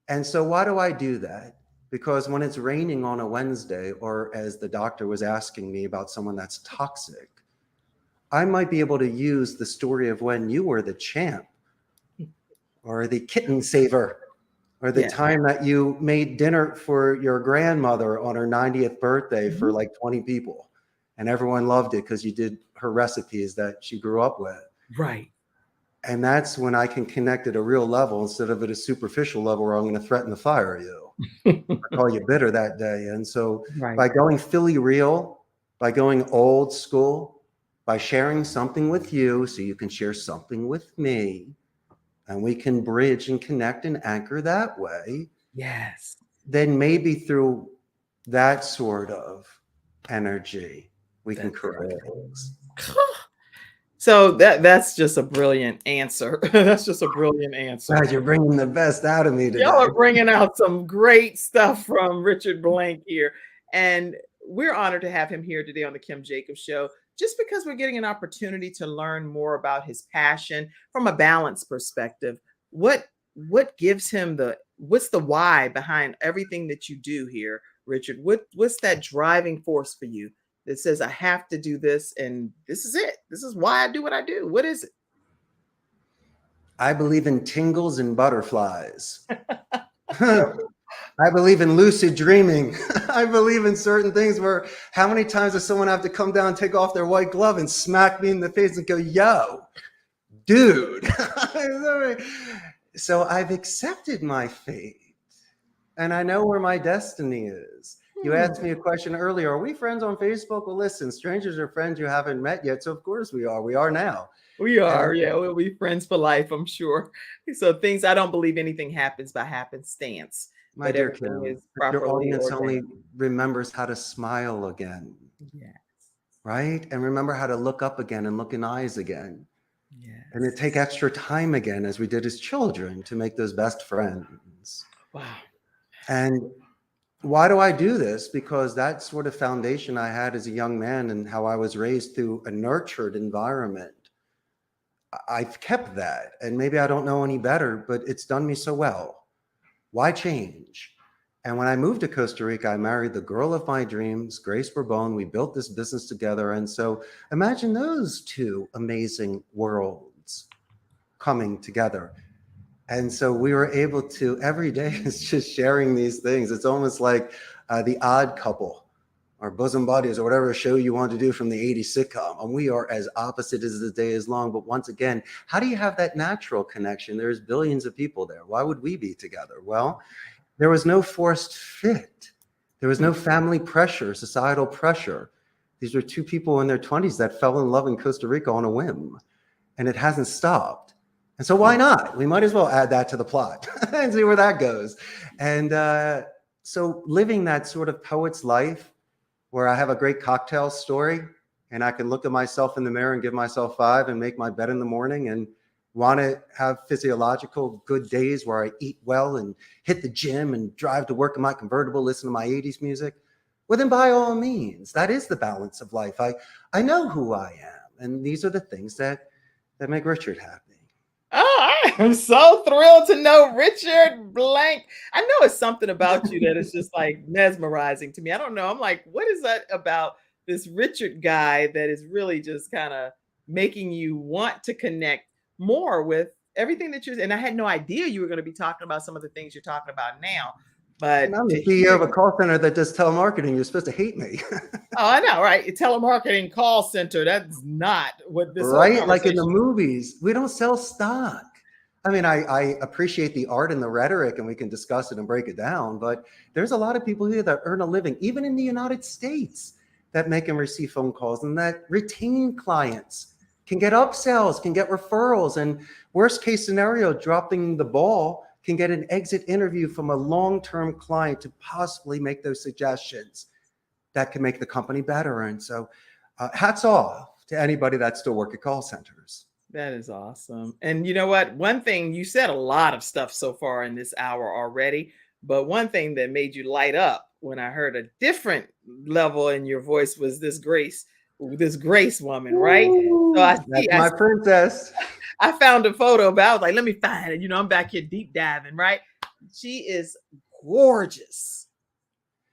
And so why do I do that? Because when it's raining on a Wednesday, or as the doctor was asking me about someone that's toxic, I might be able to use the story of when you were the champ or the kitten saver, or the time that you made dinner for your grandmother on her 90th birthday for like 20 people. And everyone loved it because you did her recipes that she grew up with. Right. And that's when I can connect at a real level instead of at a superficial level where I'm going to threaten to fire you or call you bitter that day. And so by going Philly real, by going old school, by sharing something with you so you can share something with me, and we can bridge and connect and anchor that way. Yes. Then maybe through that sort of energy, we can correct things. So that's just a brilliant answer. That's just a brilliant answer. God, you're bringing the best out of me today. Y'all are bringing out some great stuff from Richard Blank here. And we're honored to have him here today on the Kim Jacobs Show, just because we're getting an opportunity to learn more about his passion from a balanced perspective. What gives him what's the why behind everything that you do here, Richard? What's that driving force for you that says, I have to do this, and this is it? This is why I do what I do. What is it? I believe in tingles and butterflies. I believe in lucid dreaming. I believe in certain things where how many times does someone have to come down, take off their white glove and smack me in the face and go, yo, dude. So I've accepted my fate and I know where my destiny is. You asked me a question earlier. Are we friends on Facebook? Well, listen, strangers are friends you haven't met yet. So of course we are. We are now. We are. Yeah, we'll be friends for life, I'm sure. So I don't believe anything happens by happenstance. My dear Kim, your audience only remembers how to smile again. Yes. Right? And remember how to look up again and look in eyes again. Yes. And to take extra time again, as we did as children, to make those best friends. Wow. And why do I do this? Because that sort of foundation I had as a young man and how I was raised through a nurtured environment, I've kept that. And maybe I don't know any better, but it's done me so well. Why change? And when I moved to Costa Rica, I married the girl of my dreams, Grace Bourbon. We built this business together. And so imagine those two amazing worlds coming together. And so we were able to, every day is just sharing these things. It's almost like The Odd Couple or Bosom Buddies or whatever show you want to do from the 80s sitcom. And we are as opposite as the day is long. But once again, how do you have that natural connection? There's billions of people there. Why would we be together? Well, there was no forced fit. There was no family pressure, societal pressure. These were two people in their 20s that fell in love in Costa Rica on a whim. And it hasn't stopped. And so why not? We might as well add that to the plot and see where that goes. And so living that sort of poet's life where I have a great cocktail story and I can look at myself in the mirror and give myself 5 and make my bed in the morning and want to have physiological good days where I eat well and hit the gym and drive to work in my convertible, listen to my 80s music, well, then by all means, that is the balance of life. I know who I am. And these are the things that make Richard happy. Oh, I am so thrilled to know Richard Blank. I know it's something about you that is just like mesmerizing to me. I don't know. I'm like, what is that about this Richard guy that is really just kind of making you want to connect more with everything that you're. And I had no idea you were going to be talking about some of the things you're talking about now. And But I'm to the CEO hear of a call center that does telemarketing. You're supposed to hate me. Oh, I know, right? A telemarketing call center. That's not what this whole Right? Like in the conversation. movies, we don't sell stock. I mean, I appreciate the art and the rhetoric, and we can discuss it and break it down. But there's a lot of people here that earn a living, even in the United States, that make and receive phone calls and that retain clients, can get upsells, can get referrals, and worst case scenario, dropping the ball, can get an exit interview from a long-term client to possibly make those suggestions that can make the company better. And so hats off to anybody that still work at call centers. That is awesome. And you know what? One thing, you said a lot of stuff so far in this hour already, but one thing that made you light up when I heard a different level in your voice was this Grace woman, right? So That's my princess. I found a photo about, I was like, let me find it. You know, I'm back here deep diving, right? She is gorgeous,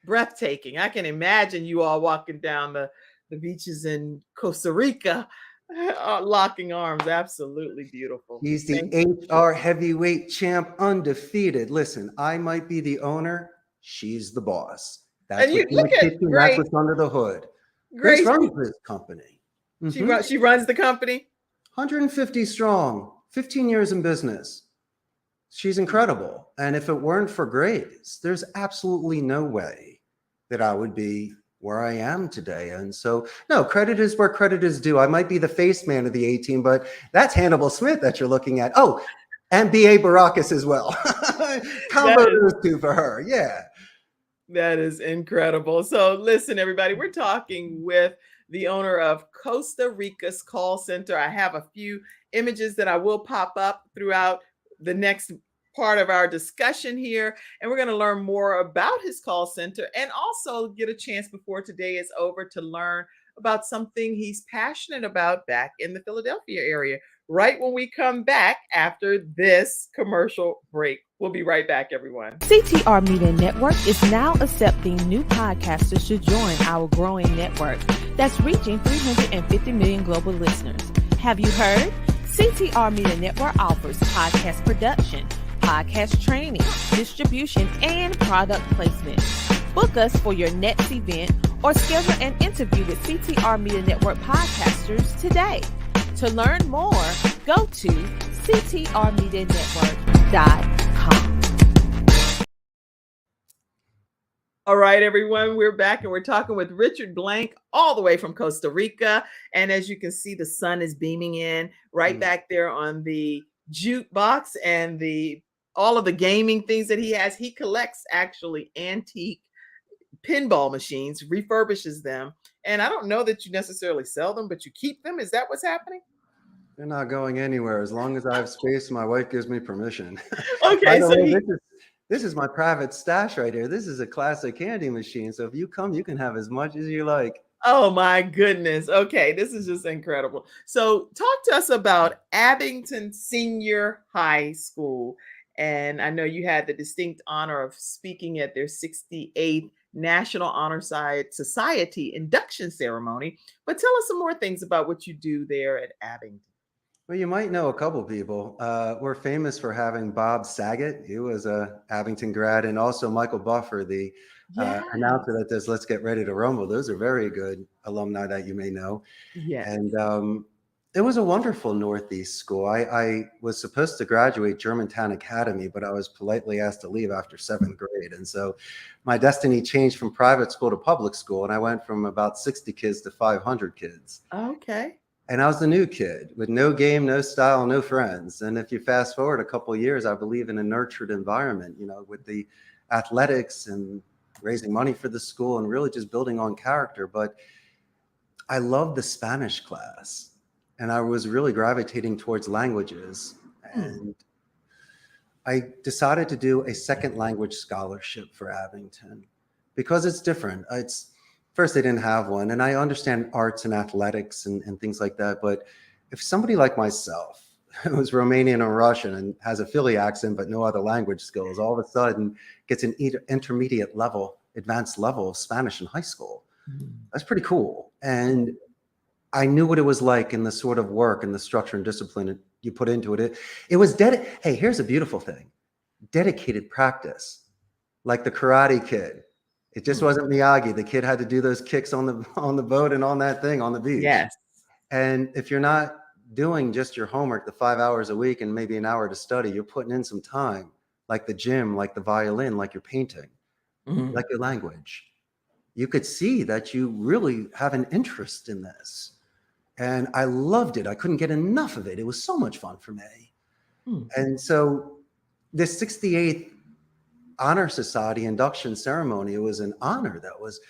breathtaking. I can imagine you all walking down the beaches in Costa Rica, locking arms. Absolutely beautiful. He's the HR heavyweight champ, undefeated. Listen, I might be the owner. She's the boss. That's And you what's in look the at kitchen. Grace. That's what's under the hood. Grace runs this company. She runs the company. 150 strong, 15 years in business. She's incredible. And if it weren't for Grace, there's absolutely no way that I would be where I am today. And so, no, credit is where credit is due. I might be the face man of the A-team, but that's Hannibal Smith that you're looking at. Oh, and B.A. Baracus as well. Combo those two for her. Yeah. That is incredible. So listen, everybody, we're talking with the owner of Costa Rica's call center. I have a few images that I will pop up throughout the next part of our discussion here. And we're going to learn more about his call center and also get a chance before today is over to learn about something he's passionate about back in the Philadelphia area. Right when we come back after this commercial break. We'll be right back, everyone. CTR Media Network is now accepting new podcasters to join our growing network that's reaching 350 million global listeners. Have you heard? CTR Media Network offers podcast production, podcast training, distribution, and product placement. Book us for your next event or schedule an interview with CTR Media Network podcasters today. To learn more, go to ctrmedianetwork.com. All right, everyone, we're back and we're talking with Richard Blank all the way from Costa Rica. And as you can see, the sun is beaming in right back there on the jukebox and all of the gaming things that he has. He collects actually antique pinball machines, refurbishes them. And I don't know that you necessarily sell them, but you keep them. Is that what's happening? They're not going anywhere as long as I have space. My wife gives me permission. Okay, so this is my private stash right here. This is a classic candy machine. So if you come, you can have as much as you like. Oh my goodness. Okay, this is just incredible. So talk to us about Abington Senior High School. And I know you had the distinct honor of speaking at their 68th National Honor Society induction ceremony. But tell us some more things about what you do there at Abington. Well, you might know a couple people. We're famous for having Bob Saget. He was a Abington grad, and also Michael Buffer, the announcer that does Let's Get Ready to Rumble. Those are very good alumni that you may know. Yeah. And it was a wonderful Northeast school. I was supposed to graduate Germantown Academy, but I was politely asked to leave after 7th grade. And so my destiny changed from private school to public school. And I went from about 60 kids to 500 kids. Okay. And I was the new kid with no game, no style, no friends. And if you fast forward a couple of years, I believe in a nurtured environment, you know, with the athletics and raising money for the school and really just building on character. But I loved the Spanish class and I was really gravitating towards languages. And I decided to do a second language scholarship for Abington because it's different. First, they didn't have one. And I understand arts and athletics and things like that. But if somebody like myself, who's Romanian or Russian and has a Philly accent, but no other language skills, all of a sudden gets an intermediate level, advanced level of Spanish in high school, That's pretty cool. And I knew what it was like in the sort of work and the structure and discipline that you put into it. It was hey, here's a beautiful thing. Dedicated practice, like the Karate Kid. It just wasn't Miyagi. The kid had to do those kicks on the boat and on that thing on the beach. Yes. And if you're not doing just your homework, the 5 hours a week and maybe an hour to study, you're putting in some time, like the gym, like the violin, like your painting, like your language. You could see that you really have an interest in this. And I loved it. I couldn't get enough of it. It was so much fun for me. And so this 68th Honor Society induction ceremony, it was an honor that was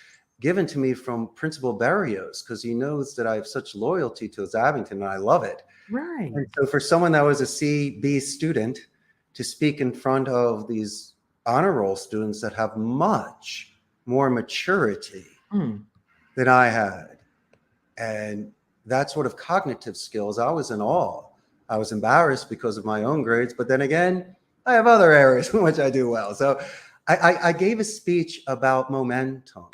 given to me from Principal Barrios, because he knows that I have such loyalty to his Abington and I love it. Right. And so for someone that was a CB student to speak in front of these honor roll students that have much more maturity than I had, and that sort of cognitive skills, I was in awe. I was embarrassed because of my own grades, but then again, I have other areas in which I do well. So I gave a speech about momentum,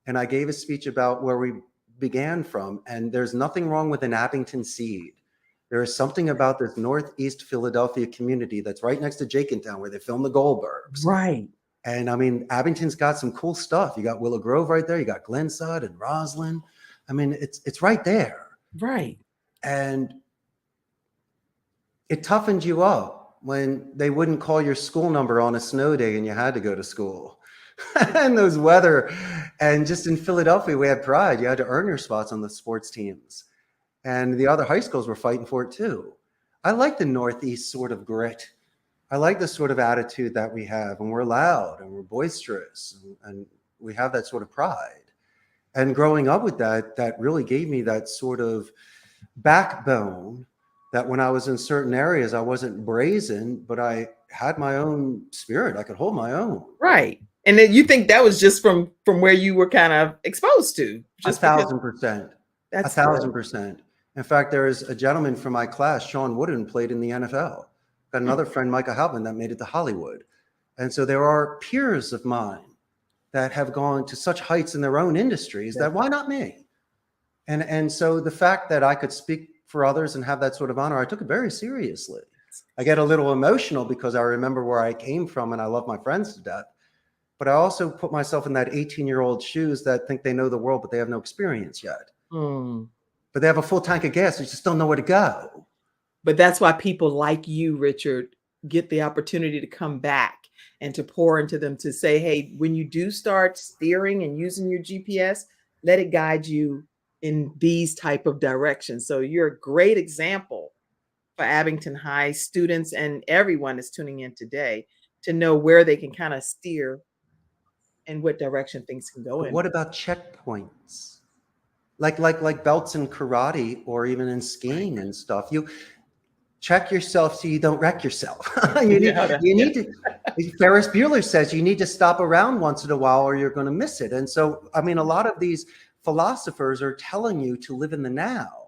and I gave a speech about where we began from. And there's nothing wrong with an Abington seed. There is something about this Northeast Philadelphia community that's right next to Jenkintown, where they film the Goldbergs. Right. And I mean, Abington's got some cool stuff. You got Willow Grove right there. You got Glenside and Roslyn. I mean, it's right there. Right. And it toughened you up when they wouldn't call your school number on a snow day and you had to go to school. And those weather. And just in Philadelphia, we had pride. You had to earn your spots on the sports teams. And the other high schools were fighting for it too. I like the Northeast sort of grit. I like the sort of attitude that we have, and we're loud and we're boisterous and we have that sort of pride. And growing up with that, that really gave me that sort of backbone that when I was in certain areas, I wasn't brazen, but I had my own spirit. I could hold my own. Right. And then you think that was just from where you were kind of exposed to? Just 1,000%. That's 1,000%. In fact, there is a gentleman from my class, Sean Wooden, played in the NFL. Got another friend, Micah Halpin, that made it to Hollywood. And so there are peers of mine that have gone to such heights in their own industries that why not me? And so the fact that I could speak for others and have that sort of honor, I took it very seriously. I get a little emotional because I remember where I came from and I love my friends to death. But I also put myself in that 18-year-old shoes that think they know the world, but they have no experience yet. But they have a full tank of gas. They just don't know where to go. But that's why people like you, Richard, get the opportunity to come back and to pour into them, to say, hey, when you do start steering and using your GPS, let it guide you in these type of directions. So you're a great example for Abington High students and everyone that's tuning in today to know where they can kind of steer and what direction things can go in. What about checkpoints? Like belts in karate or even in skiing and stuff. You check yourself so you don't wreck yourself. you need to. Ferris Bueller says you need to stop around once in a while or you're going to miss it. And so, I mean, a lot of these philosophers are telling you to live in the now.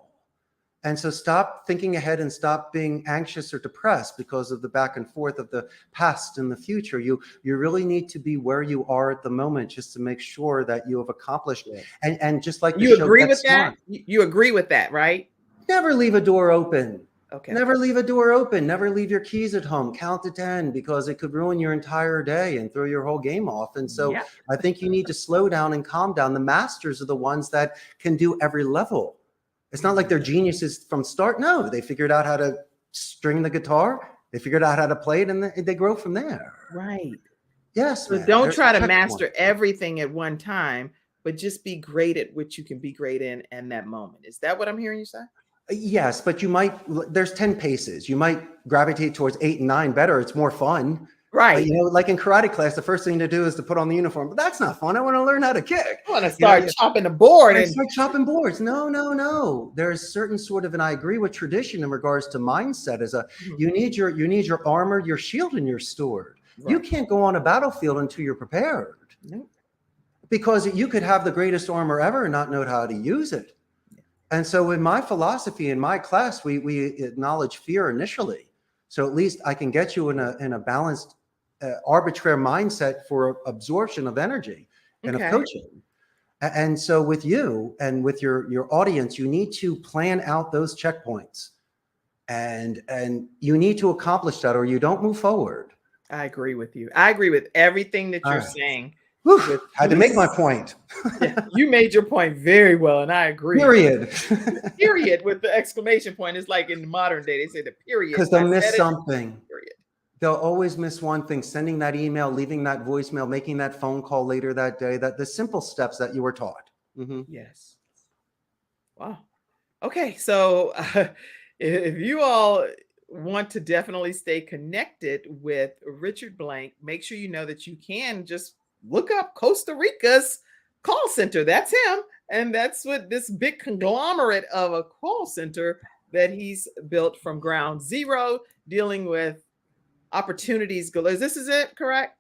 And so stop thinking ahead and stop being anxious or depressed because of the back and forth of the past and the future. You really need to be where you are at the moment just to make sure that you have accomplished it. And just like you agree with that? You agree with that, right? Never leave a door open. Okay. Never leave a door open. Never leave your keys at home. Count to 10 because it could ruin your entire day and throw your whole game off. And so I think you need to slow down and calm down. The masters are the ones that can do every level. It's not like they're geniuses from start. No, they figured out how to string the guitar. They figured out how to play it, and they grow from there. Right. Yes. So don't try to master everything at one time, but just be great at what you can be great in that moment. Is that what I'm hearing you say? Yes, but you might, there's 10 paces. You might gravitate towards 8 and 9 better. It's more fun. Right. You know, like in karate class, the first thing to do is to put on the uniform, but that's not fun. I want to learn how to kick. I want to start chopping the board. And start chopping boards. No. There's certain sort of, and I agree with tradition in regards to mindset as you need your armor, your shield, and your sword. Right. You can't go on a battlefield until you're prepared. Nope. Because you could have the greatest armor ever and not know how to use it. And so in my philosophy, in my class, we acknowledge fear initially. So at least I can get you in a balanced, arbitrary mindset for absorption of energy and of coaching. And so with you and with your audience, you need to plan out those checkpoints, and you need to accomplish that, or you don't move forward. I agree with you. I agree with everything that All you're right. saying. Whew, had to make my point. Yeah, you made your point very well, and I agree. Period. Period with the exclamation point. It's like in the modern day, they say the period. Because they'll I miss said it, something. period. They'll always miss one thing: sending that email, leaving that voicemail, making that phone call later that day. That the simple steps that you were taught. Mm-hmm. Yes. Wow. Okay, so if you all want to definitely stay connected with Richard Blank, make sure you know that you can just look up Costa Rica's call center. That's him. And that's what this big conglomerate of a call center that he's built from ground zero, dealing with opportunities galore. This is it, correct?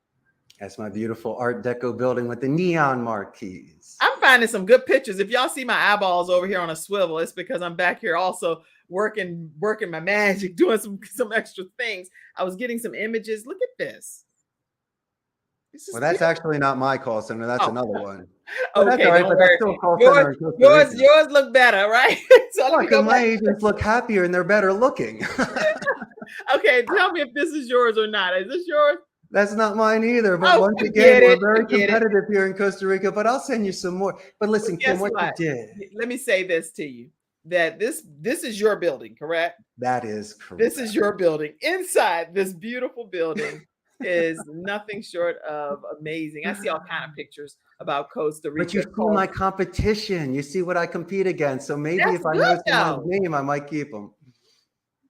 That's my beautiful Art Deco building with the neon marquees. I'm finding some good pictures. If y'all see my eyeballs over here on a swivel, it's because I'm back here also working my magic, doing some extra things. I was getting some images. Look at this. Well, that's actually not my call center. That's another one. But Okay, that's all right, don't but worry. that's still a call center in Costa Rica. Yours look better, right? So let me Look, go and my back. agents look happier and they're better looking. Okay, tell me if this is yours or not. Is this yours? That's not mine either. But Oh, once forget again, we're it, very forget it. competitive here in Costa Rica, but I'll send you some more. But listen, Guess Kim, what you what? did, Let me say this to you, that this is your building, correct? that is correct. This is your building. Inside this beautiful building is nothing short of amazing. I see all kind of pictures about Costa Rica. But you see my competition. You see what I compete against. So maybe That's if I good, know someone's though. name, I might keep them.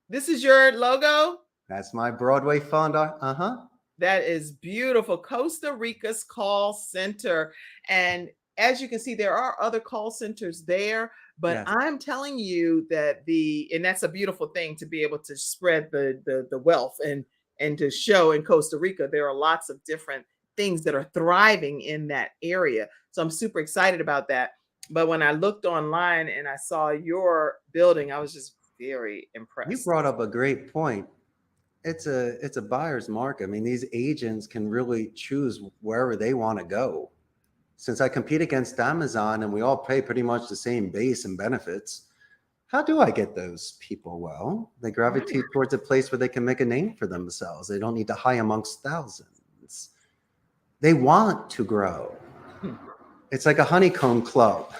This is your logo? That's my Broadway font. Uh-huh. That is beautiful. Costa Rica's call center. And as you can see, there are other call centers there, but Yes. I'm telling you that and that's a beautiful thing to be able to spread the wealth and to show in Costa Rica, there are lots of different things that are thriving in that area. So I'm super excited about that. But when I looked online and I saw your building, I was just very impressed. You brought up a great point. It's a buyer's market. I mean, these agents can really choose wherever they want to go. Since I compete against Amazon and we all pay pretty much the same base and benefits, how do I get those people? Well, they gravitate towards a place where they can make a name for themselves. They don't need to high amongst thousands. They want to grow. It's like a honeycomb club.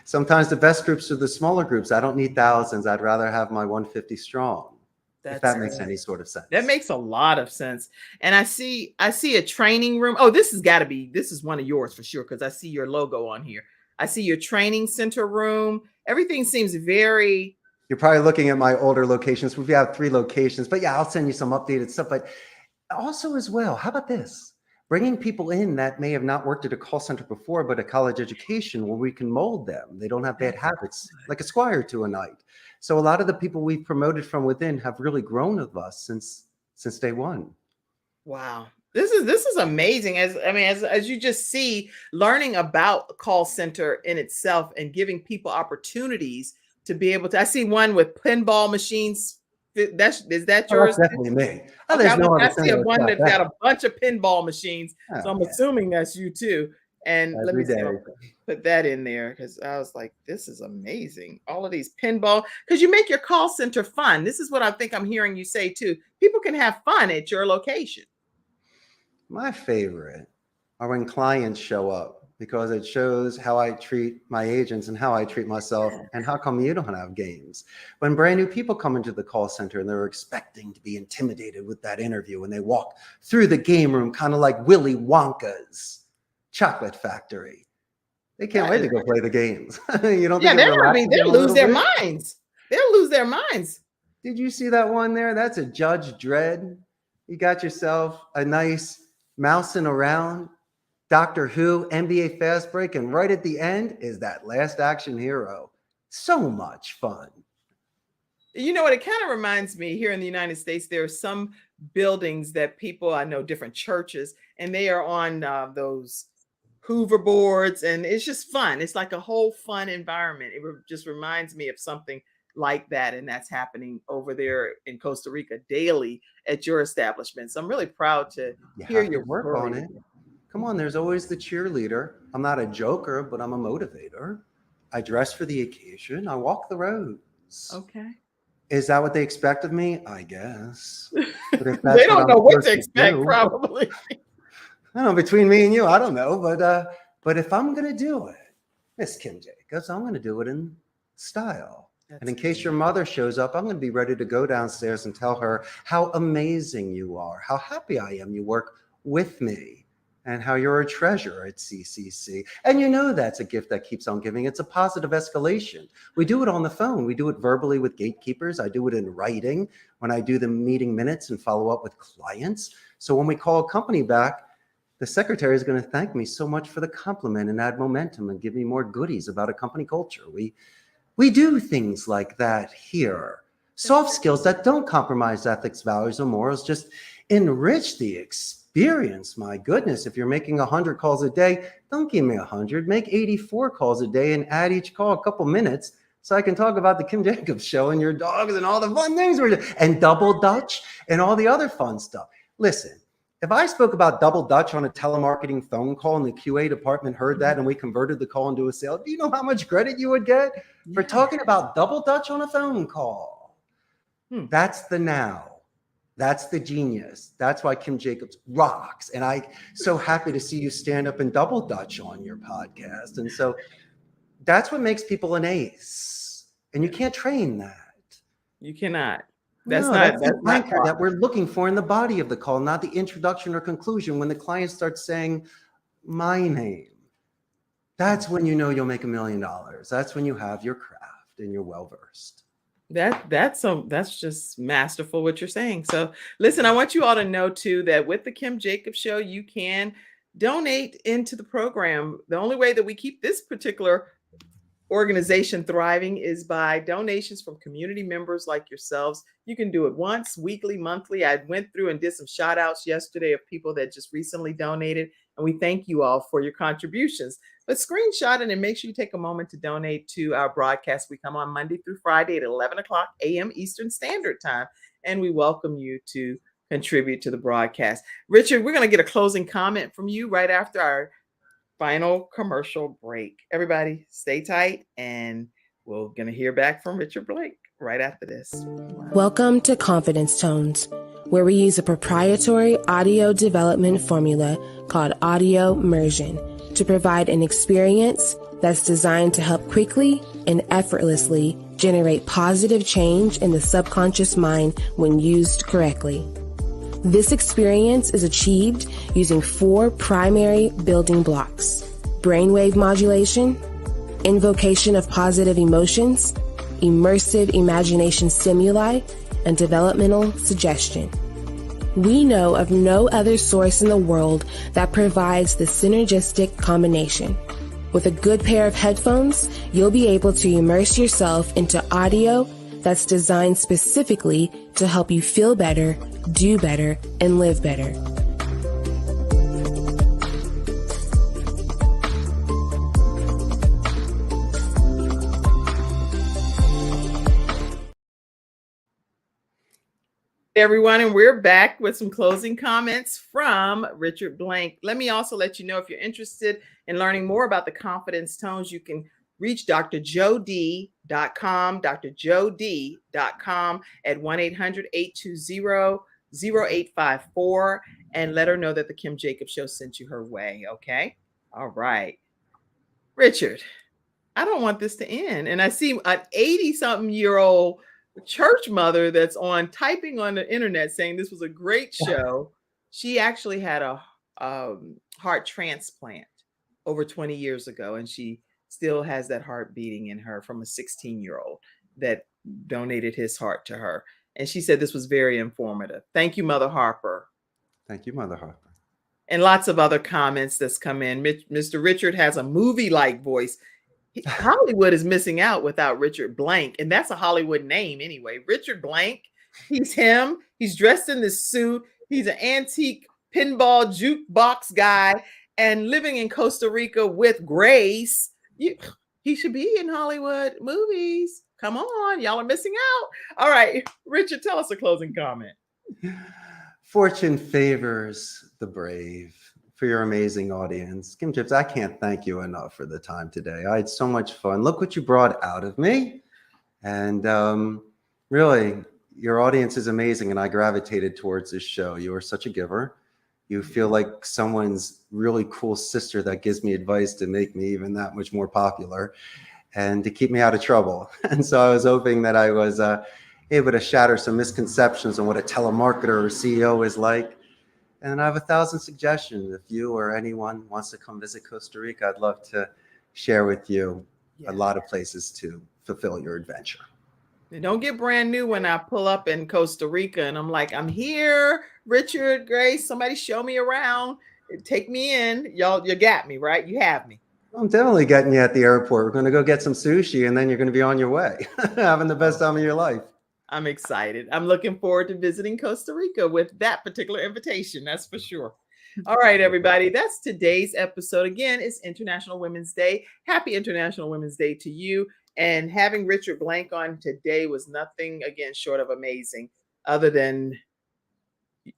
Sometimes the best groups are the smaller groups. I don't need thousands. I'd rather have my 150 strong. If that makes any sort of sense. That makes a lot of sense. And I see a training room. Oh, this is one of yours for sure, because I see your logo on here. I see your training center room. Everything seems very. You're probably looking at my older locations. We have 3 locations, but yeah, I'll send you some updated stuff. But also as well, how about this? Bringing people in that may have not worked at a call center before, but a college education where we can mold them. They don't have bad habits, like a squire to a knight. So a lot of the people we've promoted from within have really grown with us since day one. Wow. This is amazing. As you just see, learning about a call center in itself and giving people opportunities to be able to. I see one with pinball machines. Is that yours? That's definitely me. Okay, I see other one stuff that's got a bunch of pinball machines. Oh, So I'm yeah. assuming that's you too. And let me Every see, day. I'll put that in there because I was like, this is amazing. All of these pinball, because you make your call center fun. This is what I think I'm hearing you say too. People can have fun at your location. My favorite are when clients show up, because it shows how I treat my agents and how I treat myself, and how come you don't have games. When brand new people come into the call center and they're expecting to be intimidated with that interview, and they walk through the game room kind of like Willy Wonka's chocolate factory. They can't wait to go play the games. You don't think they'll lose their minds. They'll lose their minds. Did you see that one there? That's a Judge Dredd. You got yourself a nice mousing around Doctor Who, NBA Fast Break, and right at the end is that Last Action Hero. So much fun. You know what? It kind of reminds me here in the United States, there are some buildings that people, I know different churches, and they are on those Hoover boards, and it's just fun. It's like a whole fun environment. It just reminds me of something like that, and that's happening over there in Costa Rica daily at your establishment. So I'm really proud to hear your work story. on it. Come on, there's always the cheerleader. I'm not a joker, but I'm a motivator. I dress for the occasion. I walk the roads. Okay. Is that what they expect of me? I guess. But if They that's what don't I'm know what supposed to to expect, do, probably. I don't know, between me and you, I don't know. But if I'm gonna do it, Miss Kim Jacobs, I'm gonna do it in style. And in case your mother shows up, I'm going to be ready to go downstairs and tell her how amazing you are, how happy I am you work with me, and how you're a treasure at CCC. And you know that's a gift that keeps on giving. It's a positive escalation. We do it on the phone. We do it verbally with gatekeepers. I do it in writing when I do the meeting minutes and follow up with clients. So when we call a company back, the secretary is going to thank me so much for the compliment and add momentum and give me more goodies about a company culture. We do things like that here. Soft skills that don't compromise ethics, values, or morals, just enrich the experience. My goodness, if you're making 100 calls a day, don't give me 100. Make 84 calls a day and add each call a couple minutes so I can talk about the Kim Jacobs show and your dogs and all the fun things we're doing, and double Dutch and all the other fun stuff. Listen, if I spoke about double Dutch on a telemarketing phone call and the QA department heard that and we converted the call into a sale, do you know how much credit you would get for talking about double Dutch on a phone call? That's the now. That's the genius. That's why Kim Jacobs rocks. And I'm so happy to see you stand up and double Dutch on your podcast. And so that's what makes people an ace. And you can't train that. You cannot. That's the anchor that we're looking for in the body of the call, not the introduction or conclusion. When the client starts saying my name, that's when you know you'll make $1 million. That's when you have your craft and you're well-versed. That's just masterful what you're saying. So listen, I want you all to know too that with the Kim Jacobs Show, you can donate into the program. The only way that we keep this particular organization thriving is by donations from community members like yourselves. You can do it once, weekly, monthly. I went through and did some shout outs yesterday of people that just recently donated, and we thank you all for your contributions. But screenshot it and make sure you take a moment to donate to our broadcast. We come on Monday through Friday at 11 o'clock a.m. Eastern Standard Time, and we welcome you to contribute to the broadcast. Richard, we're going to get a closing comment from you right after our final commercial break. Everybody stay tight, and we're going to hear back from Richard Blake right after this. Welcome to Confidence Tones, where we use a proprietary audio development formula called audio immersion to provide an experience that's designed to help quickly and effortlessly generate positive change in the subconscious mind when used correctly. This experience is achieved using 4 primary building blocks: brainwave modulation, invocation of positive emotions, immersive imagination stimuli, and developmental suggestion. We know of no other source in the world that provides the synergistic combination. With a good pair of headphones, you'll be able to immerse yourself into audio that's designed specifically to help you feel better, do better, and live better. Everyone, and we're back with some closing comments from Richard Blank. Let me also let you know, if you're interested in learning more about the confidence tones, you can reach drjod.com, drjod.com at 1-800-820-0854, and let her know that the Kim Jacobs Show sent you her way. Okay. All right. Richard, I don't want this to end. And I see an 80-something-year-old church mother that's on typing on the internet saying this was a great show. She actually had a heart transplant over 20 years ago, and she still has that heart beating in her from a 16-year-old that donated his heart to her. And she said this was very informative. Thank you, Mother Harper. Thank you, Mother Harper. And lots of other comments that's come in. Mr. Richard has a movie-like voice. Hollywood is missing out without Richard Blank, and that's a Hollywood name anyway. Richard Blank, he's him. He's dressed in this suit. He's an antique pinball jukebox guy and living in Costa Rica with Grace. He should be in Hollywood movies. Come on, y'all are missing out. All right, Richard, tell us a closing comment. Fortune favors the brave. for your amazing audience. Kim Chips, I can't thank you enough for the time today. I had so much fun. Look what you brought out of me. And really, your audience is amazing. And I gravitated towards this show. You are such a giver. You feel like someone's really cool sister that gives me advice to make me even that much more popular and to keep me out of trouble. And so I was hoping that I was able to shatter some misconceptions on what a telemarketer or CEO is like. And I have 1,000 suggestions. If you or anyone wants to come visit Costa Rica, I'd love to share with you a lot of places to fulfill your adventure. Don't get brand new when I pull up in Costa Rica and I'm like, I'm here, Richard, Grace, somebody show me around, take me in. Y'all, you got me, right? You have me. I'm definitely getting you at the airport. We're going to go get some sushi and then you're going to be on your way, having the best time of your life. I'm excited. I'm looking forward to visiting Costa Rica with that particular invitation. That's for sure. All right, everybody. That's today's episode. Again, it's International Women's Day. Happy International Women's Day to you. And having Richard Blank on today was nothing, again, short of amazing, other than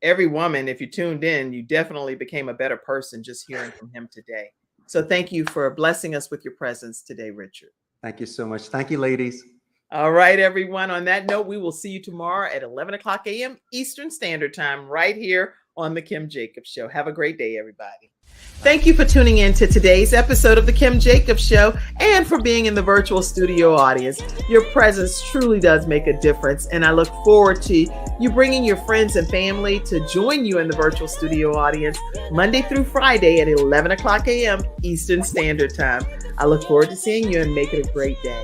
every woman, if you tuned in, you definitely became a better person just hearing from him today. So thank you for blessing us with your presence today, Richard. Thank you so much. Thank you, ladies. All right, everyone. On that note, we will see you tomorrow at 11 o'clock a.m. Eastern Standard Time right here on The Kim Jacobs Show. Have a great day, everybody. Thank you for tuning in to today's episode of The Kim Jacobs Show and for being in the virtual studio audience. Your presence truly does make a difference, and I look forward to you bringing your friends and family to join you in the virtual studio audience Monday through Friday at 11 o'clock a.m. Eastern Standard Time. I look forward to seeing you and make it a great day.